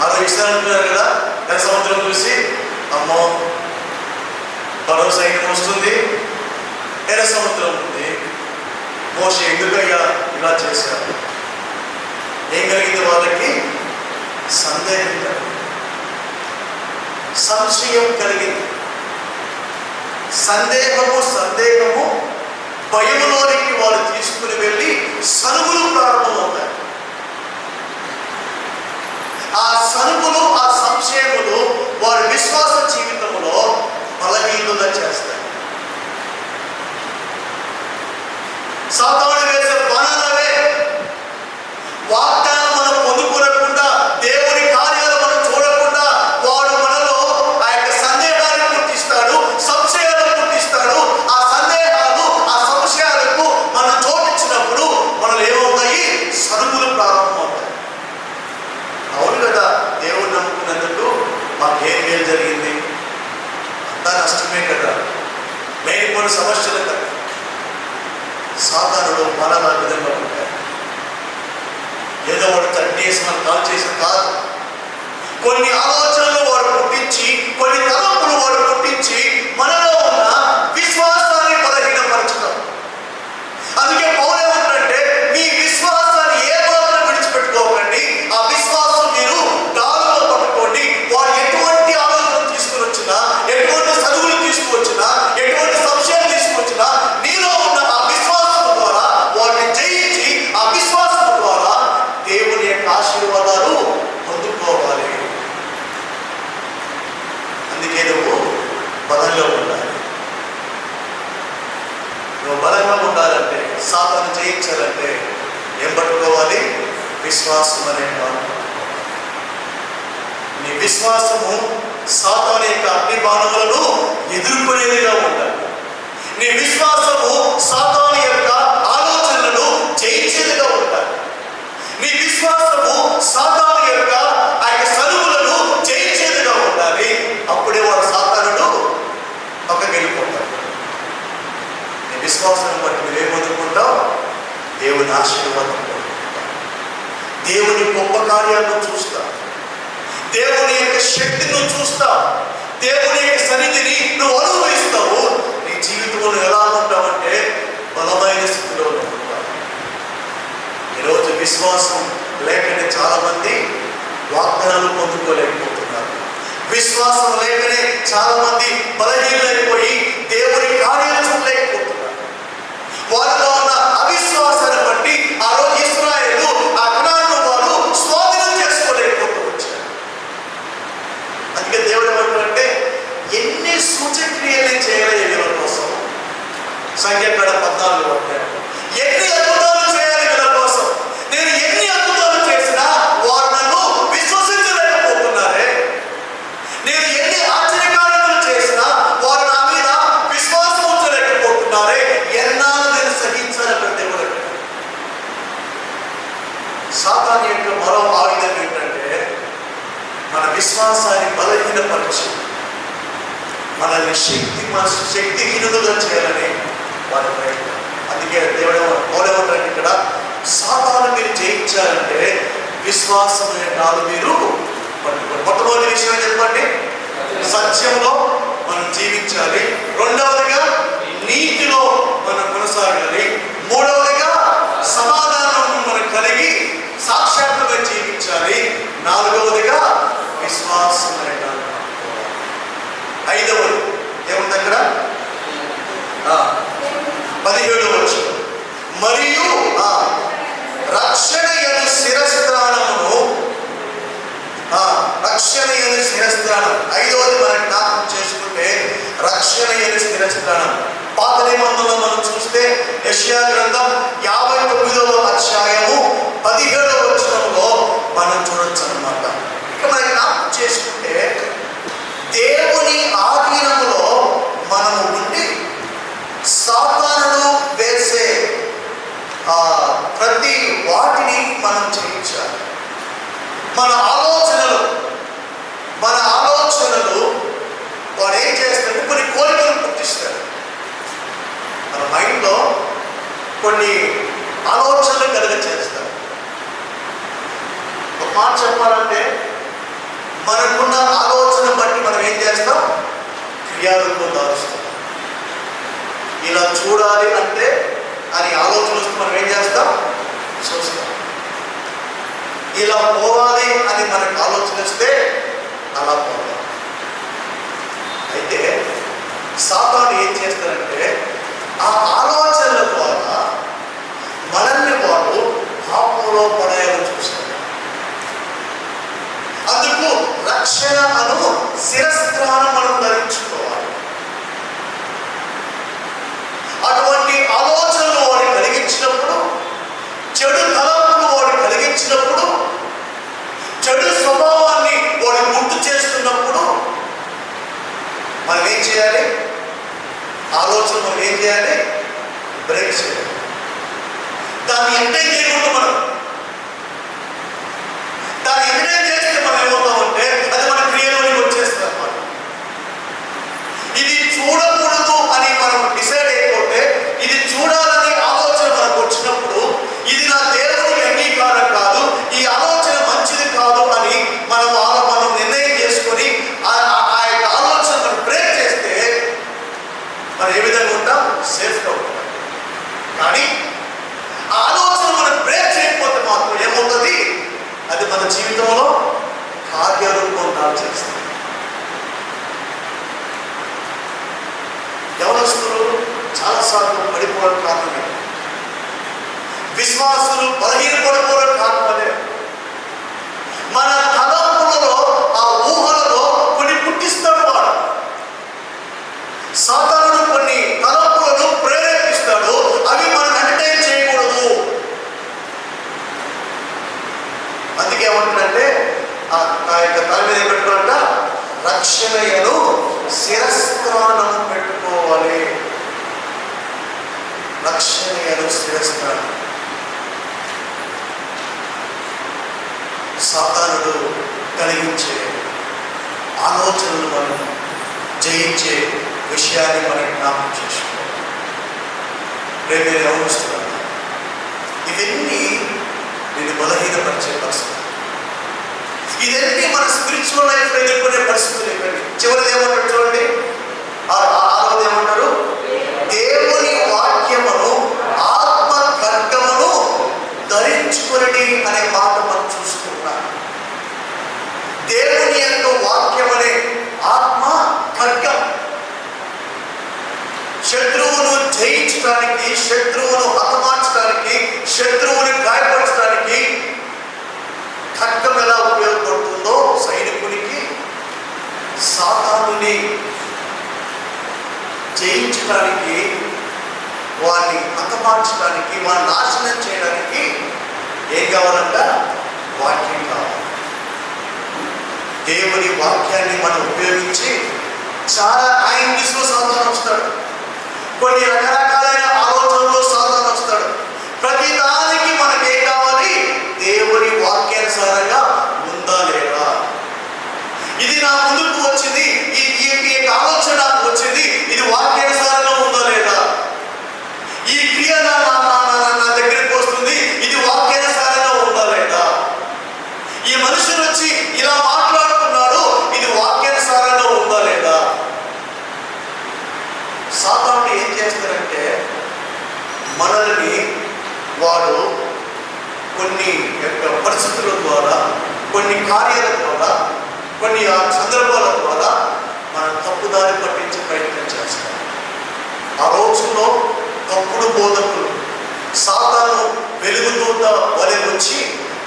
Speaker 1: అలా ఇస్తాను అంటున్నారు కదా, గత సంవత్సరం చూసి అమ్మో మరో సైన్యం వస్తుంది, ఎర్ర సముద్రం ఉంది, మోషే ఎందుకయ్యా ఇలా చేశారు. ఏం కలిగింది వాళ్ళకి? సందేహం కలిగింది, సంశయం కలిగింది. సందేహము భయములోనికి వాళ్ళు తీసుకుని వెళ్ళి సనుగులు ప్రారంభమవుతాయి. ఆ సనుగులు, ఆ సంశయములు వారి విశ్వాస జీవితంలో బలహీనత చేస్తాయి. సాతానుడు వేసే బాణాలవే. వాగ్దానం మనం పొందుకోకుండా, దేవుని కార్యాలు మనం చూడకుండా వాడు మనలో ఆ యొక్క సందేహాన్ని పుట్టిస్తాడు, సంశయాలను పుట్టిస్తాడు. ఆ సందేహాలు, ఆ సంశయాలకు మనం చోటిచ్చినప్పుడు మనలో ఏమవుతాయి? సరుకులు ప్రారంభమవుతాయి. అవును కదా, దేవుడు నమ్ముకున్నందుకు మాకేం మేలు జరిగింది? అంతా నష్టమే కదా, లేనిపోయిన సమస్యలు కదా. సాతానుడు మనలా విధంగా ఉంటాయి. ఏదో వాడు తట్టేసి మనం కాల్ చేసి కాదు, కొన్ని ఆలోచనలు వాడు పుట్టించి, కొన్ని తలంపులు వాడు పుట్టించి మనలో ఉన్న విశ్వాసాన్ని బలహీనపరచడం. అందుకే పౌలు ఏమంటాడంటే మీ విశ్వాసాన్ని ఏ మాత్రం విడిచిపెట్టుకోకండి, ఆ విశ్వాసం మీరు డాలులో పట్టుకోండి. వాడు ఎటువంటి ఆలోచన తీసుకుని వచ్చినా, ఎటువంటి చదువులు తీసుకువచ్చినా, ఎటువంటి సంశయాలు తీసుకువచ్చినా నీలో ఉన్న ఆ విశ్వాసం ద్వారా వాటిని జయించి, ఆ విశ్వాసం ద్వారా దేవుని యొక్క ఆశీర్వాదాలు పొందుకోవాలి. అందుకే నువ్వు బలంగా ఉండాలి. నువ్వు బలంగా ఉండాలంటే, సాతాను జయించాలంటే ఏం పట్టుకోవాలి? విశ్వాసం అనే బాణం. నీ విశ్వాసము సాతాను యొక్క అగ్ని బాణములను ఎదుర్కొనేదిగా ఉండాలి. నీ విశ్వాసము సాతాను యొక్క ఆలోచనలను జయించేదిగా ఉండాలి. నీ విశ్వాసము సాతాను యొక్క ఆ యొక్క సరువులను జయించేదిగా ఉండాలి. అప్పుడే వాడు సాతానుడు పక్కకి వెళ్ళిపోతాడు. నీ విశ్వాసం బట్టి నువ్వేమనుకుంటావు? దేవుని ఆశీర్వాదం పొందుకుంటావు, దేవుని గొప్ప కార్యాలను చూస్తావు, దేవుని యొక్క శక్తిని చూస్తావు, దేవుని యొక్క సన్నిధిని నువ్వు అనుభవిస్తావు. నీ జీవితంలో ఎలా ఉంటావంటే బలమైన స్థితిలో ఉంటావు. ఈరోజు విశ్వాసం లేకనే చాలా మంది వాగ్దానాలు పొందుకోలేకపోతున్నారు. విశ్వాసం లేకనే చాలా మంది బలహీనమైపోయి దేవుని కార్యాలు చూడలేకపోతున్నారు. వారిలో ఉన్న అవిశ్వాసాన్ని బట్టి ఆ రోజు ఇశ్రాయేలు ఆ కనాను వారు స్వాధీనం చేసుకోలేకపోతూ వచ్చారు. అందుకే దేవుడు ఏమంటారంటే ఎన్ని సూచక్రియలు చేయాలి వీళ్ళ కోసం. సంఖ్యాకాండం 14 ఉంటాయి. ఎన్ని అద్భుతాలు చేయాలి వీళ్ళ కోసం. నేను ఎన్ని అద్భుతాలు చేసినా వారు నన్ను విశ్వసించలేకపోతున్నారే. నేను ఎన్ని ఆశ్చర్యకార్యాలు చేసినా వారు నా మీద విశ్వాసం ఉంచలేకపోతున్నారే. ఎన్నాళ్ళు నేను సహించాలంటే దేవుడు సాతాను యొక్క మరో ఆయుధం ఏంటంటే మన విశ్వాసాన్ని బలహీనపరిచి మనల్ని శక్తిహీనులుగా చేయాలని వారి ప్రయత్నం. అందుకే దేవుడు పౌలేమంటారంటే ఇక్కడ సాతాను మీరు జయించాలంటే విశ్వాసమైన నాలు మీరు పట్టుకోండి. మొట్టమొదటి విషయం చెప్పండి, సత్యంలో మనం జీవించాలి. రెండవదిగా నీతిలో మనం కొనసాగాలి. మూడవదిగా సమాధానం మనం కలిగి సాక్షాత్తుగా జీవించాలి. నాలుగవదిగా విశ్వాసమైన నాలు. ఐదవది ఏముంది అక్కడ 17వ వచనం, మరియు రక్షణ యను శిరస్త్రాణమును, రక్షణ యను శిరస్త్రాణం. ఐదవది మనం జ్ఞాపకం చేసుకుంటే రక్షణ యను శిరస్త్రాణం. పాత నిబంధనలో మనం చూస్తే యెషయా గ్రంథం 59వ అధ్యాయము 17వ వచనంలో మనం చూడొచ్చు అన్నమాట. ఇక మనం జ్ఞాపకం చేసుకుంటే దేవుని ఆధీనములో మనము ఉండి సాతానుడు వేసే ప్రతి వాటిని మనం చేయించాలి. మన ఆలోచనలు వాడు ఏం చేస్తాడంటే కొన్ని కోరికలు పుట్టిస్తాడు. మన మైండ్లో కొన్ని ఆలోచనలు కలుగ చేస్తాడు. ఒక మాట చెప్పాలంటే మనకున్న ఆలోచన బట్టి మనం ఏం చేస్తాం, క్రియారూపం దారుస్తాం. ఇలా చూడాలి అంటే అని ఆలోచన వస్తే మనం ఏం చేస్తాం, చూస్తాం. ఇలా పోవాలి అని మనకు ఆలోచన వస్తే అలా పోవాలి. అయితే సాతాను ఏం చేస్తారంటే ఆ ఆలోచనల ద్వారా మనల్ని వాడు పాపంలో పడేయాలని చూస్తాడు. అందుకు రక్షణ అను శిరస్త్రాన్ని మనం ధరించుకోవాలి. అటువంటి ఆలోచనలు వాడు కలిగించినప్పుడు, చెడు తలంపులు వాడు కలిగించినప్పుడు, చెడు స్వభావాన్ని వాడు గుర్తు చేస్తున్నప్పుడు మనం ఏం చేయాలి, ఆలోచన మనం ఏం చేయాలి, బ్రేక్ చేయాలి. దాన్ని ఎంటైన్ చేయకూడదు. దాన్ని ఎంటైన్ చేస్తే మనం ఏమవుతామంటే అది మన క్రియలోకి వచ్చేస్తుంది అన్నమాట. ఇది చూడకూడదు అని మనం డిసైడ్ అయిపోతే, ఇది చూడాలని ఆలోచన మనకు వచ్చినప్పుడు ఇది నా దేవునికి అంగీకారం కాదు, ఈ ఆలోచన మంచిది కాదు అని మనం నిర్ణయం చేసుకొని ఆ యొక్క ఆలోచన మనం బ్రేక్ చేస్తే మనం ఏ విధంగా ఉంటాం, సేఫ్గా ఉంటాం. కానీ ఆ ఆలోచన మనం బ్రేక్ చేయకపోతే మాత్రం ఏమవుతుంది, అది మన జీవితంలో కార్యరూపం దాల్చేస్తుంది. యవనస్తులు చాలాసార్లు పడిపోవడం కారణమే, విశ్వాసులు బలహీనపడిపోవడం కారణమే. మన తలంపులలో ఆ ఊహలలో కొన్ని పుట్టిస్తాడు వాడు. సాతానుడు కొన్ని తలంపులను ప్రేరేపిస్తాడు, అవి మనం ఎంటర్టైన్ చేయకూడదు. అందుకే ఏమంటాడంటే ఆ యొక్క తల మీద పెట్టుకోవాలంట, రక్షణయను శిరస్త్రాణం పెట్టుకోవాలి. రక్షణయను శిరస్త్రాణం. సాతానుడు కలిగించే ఆలోచనలు మనం జయించే విషయాన్ని మనం జ్ఞాపకం చేసుకోవాలి. రేపు గమనిస్తున్నాను, ఇవన్నీ నేను బలహీనపరిచే పరిస్థితి. ఇదన్నీ మన స్పిరిచువల్ లైఫ్ ఎదుర్కొనే పరిస్థితులు ఇవ్వండి. చివరిది ఏమంటారు చూడండి, ఆరోది ఏమంటారు, దేవుని వాక్యమును ఆత్మ ఖడ్గమును ధరించుకుని అనే మాట మనం చూసుకుంటున్నాం. దేవుని యొక్క వాక్యం అనే ఆత్మ ఖడ్గం శత్రువును జయించడానికి, శత్రువును హతమార్చడానికి, శత్రువుని గాయపరచడానికి ఖడ్గం ఎలా ఉపయోగపడుతుందో సైనికునికి, సాతానుని జయించడానికి, వారిని హతమార్చడానికి, వారిని నాశనం చేయడానికి ఏం కావాలంట, వాక్యం కావాలి. దేవుని వాక్యాన్ని మనం ఉపయోగించి చాలా ఆయన దిశలో సాధన వస్తాడు. కొన్ని రకరకాలైన ఆలోచనలు సాధన వస్తాడు. ప్రతి దానికి మనకి ఏం కావాలి, దేవుని వాక్యానుసారంగా ఉందా లేదా, ఇది నా ముందుకు వచ్చింది, ఈ ఆలోచన నాకు వచ్చింది, ఇది వాక్యానుసారంగా ఉందా లేదా, ఈ క్రియ నా కొన్ని యొక్క పరిస్థితుల ద్వారా, కొన్ని కార్యాల ద్వారా, కొన్ని సందర్భాల ద్వారా మనం తప్పుదారి పట్టించే ప్రయత్నం చేస్తాం. ఆ రోజుల్లో తప్పుడు బోధకులు సాతాను వెలుగుదూత వలె వచ్చి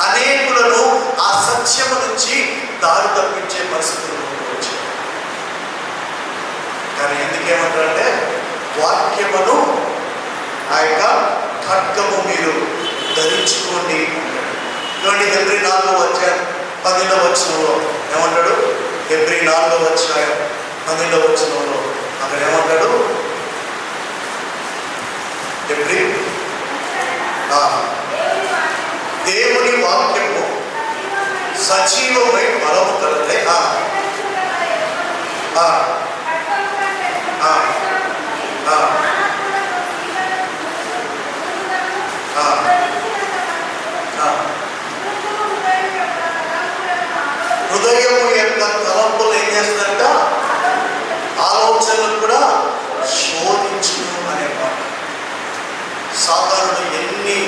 Speaker 1: అనేకులను ఆ సత్యము నుంచి దారి తప్పించే పరిస్థితులు వచ్చాయి. కానీ ఎందుకేమంటారంటే వాక్యమును ఆ యొక్క ఖడ్గము మీరు ధరించుకోండి అంటాడు. చూడండి హెబ్రీ 4:12 ఏమంటాడు? హెబ్రీ 4:12 అక్కడ ఏమంటాడు? హెబ్రీ దేవుని వాక్యము సజీవమై బలము కలదే హృదయము యొక్క తలంపులు ఏం చేస్తుందంట? ఆలోచనలు కూడా శోధించును అనే మాట. సాతానుడు ఎన్ని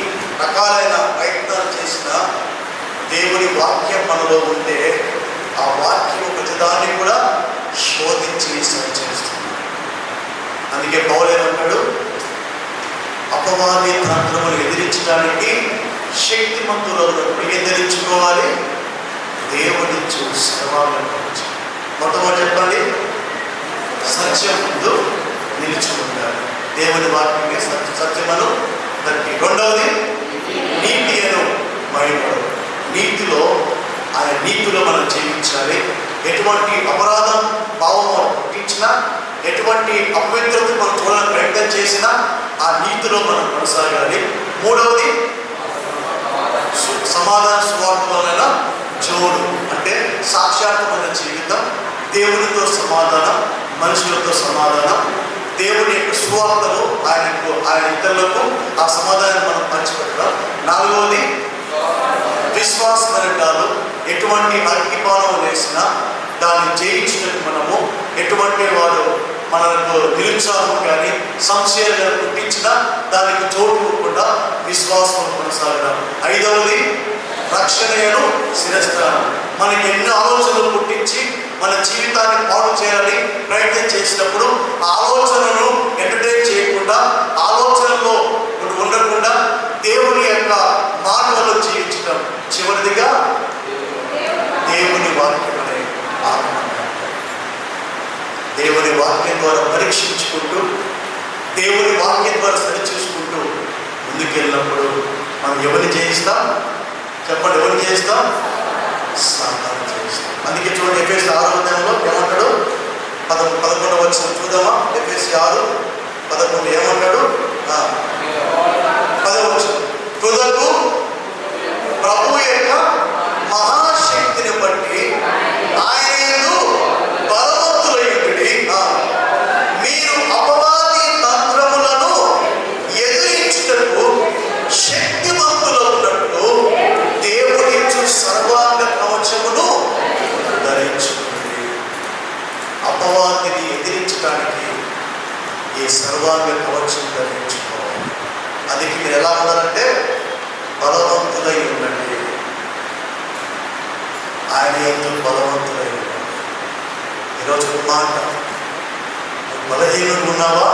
Speaker 1: రకాలైన ప్రయత్నాలు చేసినా దేవుని వాక్యం మనలో ఉంటే ఆ వాక్యం ప్రతిదాన్ని కూడా శోధించి సరిచేస్తుంది. అందుకే పౌలు ఏమంటాడు? అపవాది తంత్రములు ఎదిరించడానికి శక్తిమంతులైనప్పుడు ఏం ధరించుకోవాలి? దేవుని సర్వాంగ కవచం. మొట్టమొదటి చెప్పండి, సత్యం ముందు నిలిచి ఉండాలి. దేవుని వాక్యమే సత్యమను దానికి. రెండవది నీతి అను భయపడు. నీతిలో ఆయన నీతిలో మనం జీవించాలి. ఎటువంటి అపరాధం భావం పుట్టించినా, ఎటువంటి అపవిత్రత మనం చూడాలని ప్రయత్నం చేసినా ఆ నీతిలో మనం కొనసాగాలి. మూడవది సమాధాన సువార్తలోనైన జోడు, అంటే సాక్షాత్మైన జీవితం, దేవునితో సమాధానం, మనుషులతో సమాధానం, దేవుని యొక్క సువార్తలు ఆయన ఇతరులకు ఆ సమాధానం మనం పంచిపెట్టడం. నాలుగవది విశ్వాసమరణాలు. ఎటువంటి అగ్నిపానం వేసినా దాన్ని జయించినట్టు మనము, ఎటువంటి వాడు మనకు నిరుత్సాహం కానీ సంశయాలు పుట్టించినా దానికి చోటు ఇవ్వకుండా విశ్వాసం కొనసాగడం. ఐదవది రక్షణను శిరస్త్రానం. మనకి ఎన్నో ఆలోచనలు పుట్టించి మన జీవితాన్ని పాడు చేయాలని ప్రయత్నం చేసినప్పుడు ఆలోచనను ఎంటర్టైన్ చేయకుండా, ఆలోచనలో ఉండకుండా దేవుని యొక్క మాటలలో జీవించడం. చివరిదిగా దేవుని వాక్యం అనే ఆత్మ. దేవుని వాక్యం ద్వారా పరీక్షించుకుంటూ, దేవుని వాక్యం ద్వారా సరిచూసుకుంటూ ముందుకెళ్ళినప్పుడు మనం ఎవరిని జయిస్తాం? చెప్పండి, ఎవరిని చేస్తాం? సాతాను చేస్తాం. అందుకే చూడండి, ఎఫెసీ 6వ ఏమంటాడు? 11వ చూద్దామా? ఎఫెసీ 6:11 ఏమంటాడు? 10వ తుదకు ప్రభు యొక్క మహాశక్తిని బట్టి ఆయన యందు బలవంతులయ్యుండి మీరు అపవాది తంత్రములను ఎదిరించుటకు శక్తివంతులవునట్లు దేవుడిచ్చు సర్వాంగ కవచమును ధరించుకోండి. అపవాదిని ఎదిరించడానికి ఈ సర్వాంగ కవచం ధరించుకోవాలి. అది మీరు ఎలా ఉండాలంటే బలవంతులై ఉండండి. ఆయన ఎందుకు బలవంతులై ఉండండి. ఈరోజు మాట, బలహీనుడు ఉన్నావా?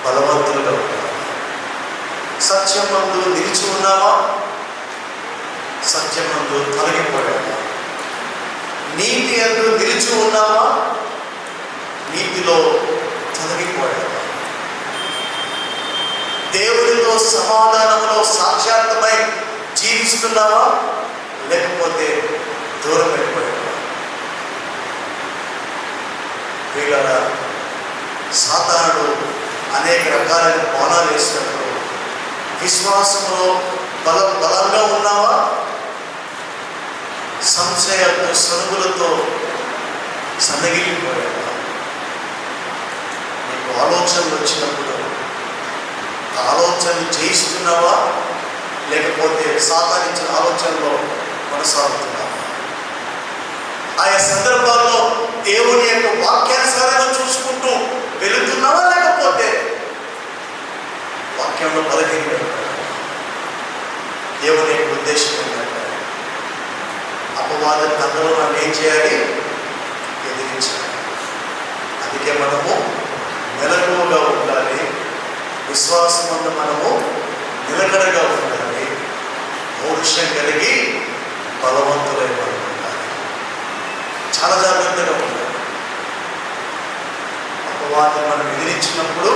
Speaker 1: బలవంతులుగా ఉన్నావా? సత్యమందు నిలిచి ఉన్నావా? సత్యమందు తొలగిపోయావా? నీతి అందు నిలిచి ఉన్నావా? నీతిలో తొలగిపోయావా? దేవునితో సమాధానంలో సాక్షాత్మై జీవిస్తున్నావా? లేకపోతే దూరం అయిపోయావా? వీళ్ళ సాతానుడు అనేక రకాలైన కోణాలు వేసినప్పుడు విశ్వాసంలో బలంగా ఉన్నావా? సంశయాలతో సనుగులతో సన్నగిలిపోయావా? నీకు ఆలోచనలు వచ్చినప్పుడు ఆలోచనలు జయిస్తున్నావా? లేకపోతే సాతానించిన ఆలోచనలో కొనసాగుతున్నావా? ఆయా సందర్భాల్లో దేవుని యొక్క వాక్యానుసారంగా చూసుకుంటూ వెళుతున్నావా? లేకపోతే వాక్యంలో బలహీనమైపోయావా? దేవుని యొక్క ఉద్దేశం ఏంటంటే అపవాద తండ్రులు మనం ఏం చేయాలి? ఎదిరించాలి. అందుకే మనము మెలకువగా ఉండాలి. విశ్వాసం వల్ల మనము నిలకడగా ఉండాలి. పౌరుషం కలిగి బలవంతులై ఉండాలి. చాలా జాగ్రత్తగా ఉండాలి. అపవాదం మనం ఎదిరించినప్పుడు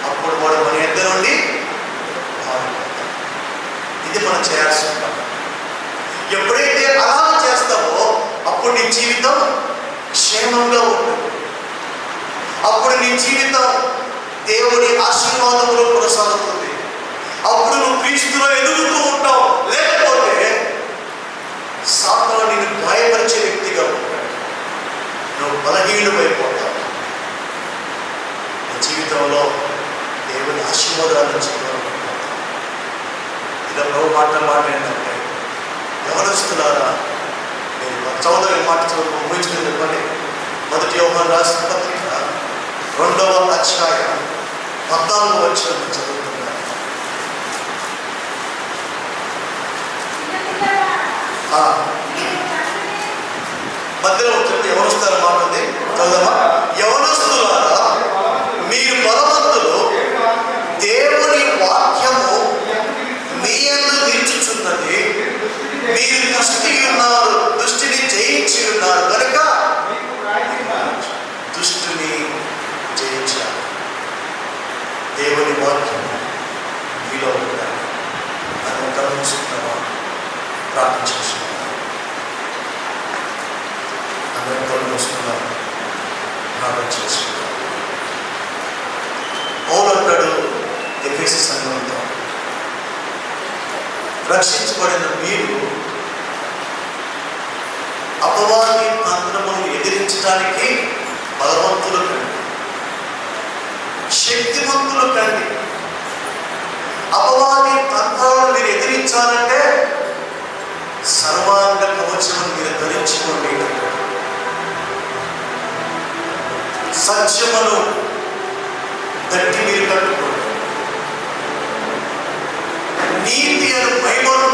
Speaker 1: అప్పుడు వాడు మన ఎద్ద నుండి పారిపోతాడు. ఇది మనం చేయాల్సి ఉంటాం. ఎప్పుడైతే అలా చేస్తావో అప్పుడు నీ జీవితం క్షేమంగా ఉంటుంది. అప్పుడు నీ జీవితం దేవుని ఆశీర్వాదంలో కొనసాగుతుంది. అప్పుడు నువ్వు క్రీస్తులో ఎదుగుతూ ఉంటావు. లేకపోతే సాతాను నిన్ను గాయపరిచే వ్యక్తిగా ఉంటాడు. నువ్వు బలహీనుడైపోతావు. నీ జీవితంలో దేవుని ఆశీర్వాదాలను చేయగలుగుతావు. ఇలా ప్రభు మాట ఏంటంటే, యవనస్తులారా, నేను చౌదరి మాట ఊహించుకుని చెప్పండి. 1 యోహాను రాసిన పత్రిక 2వ అధ్యాయం 14వ వచనం చదువుతున్నాను. మధ్యలో వచ్చి యవనస్తుల మాట ఉంది, చదువుదామా? యవనస్తులారా, మీరు బలవంతులు, దేవుని వాక్యము మీ యందు నిలుచుచున్నది, మీరు దృష్టిని జయించి ఉన్నారు కనుక దృష్టిని జయించాలి. దేవుని వాక్యం మీలో ఉండాలి. మనం గమనిస్తున్నామా? ప్రార్థన చేసుకున్నాం. అందరం గమనిస్తున్నాం. ప్రార్థన చేసుకున్నాం. పౌలు అంటాడు ఎఫెసు సంఘంతో, రక్షించబడిన మీరు అపవాది తంత్రమును ఎదిరించడానికి బలవంతులు కండి, శక్తివంతులు కండి. అపవాది తంత్రాలను మీరు ఎదిరించాలంటే సర్వాంగ కవచమును మీరు ధరించుకోండి. సత్యమును దట్టి మీరు కట్టుకోండి. నీతి అను మహిమను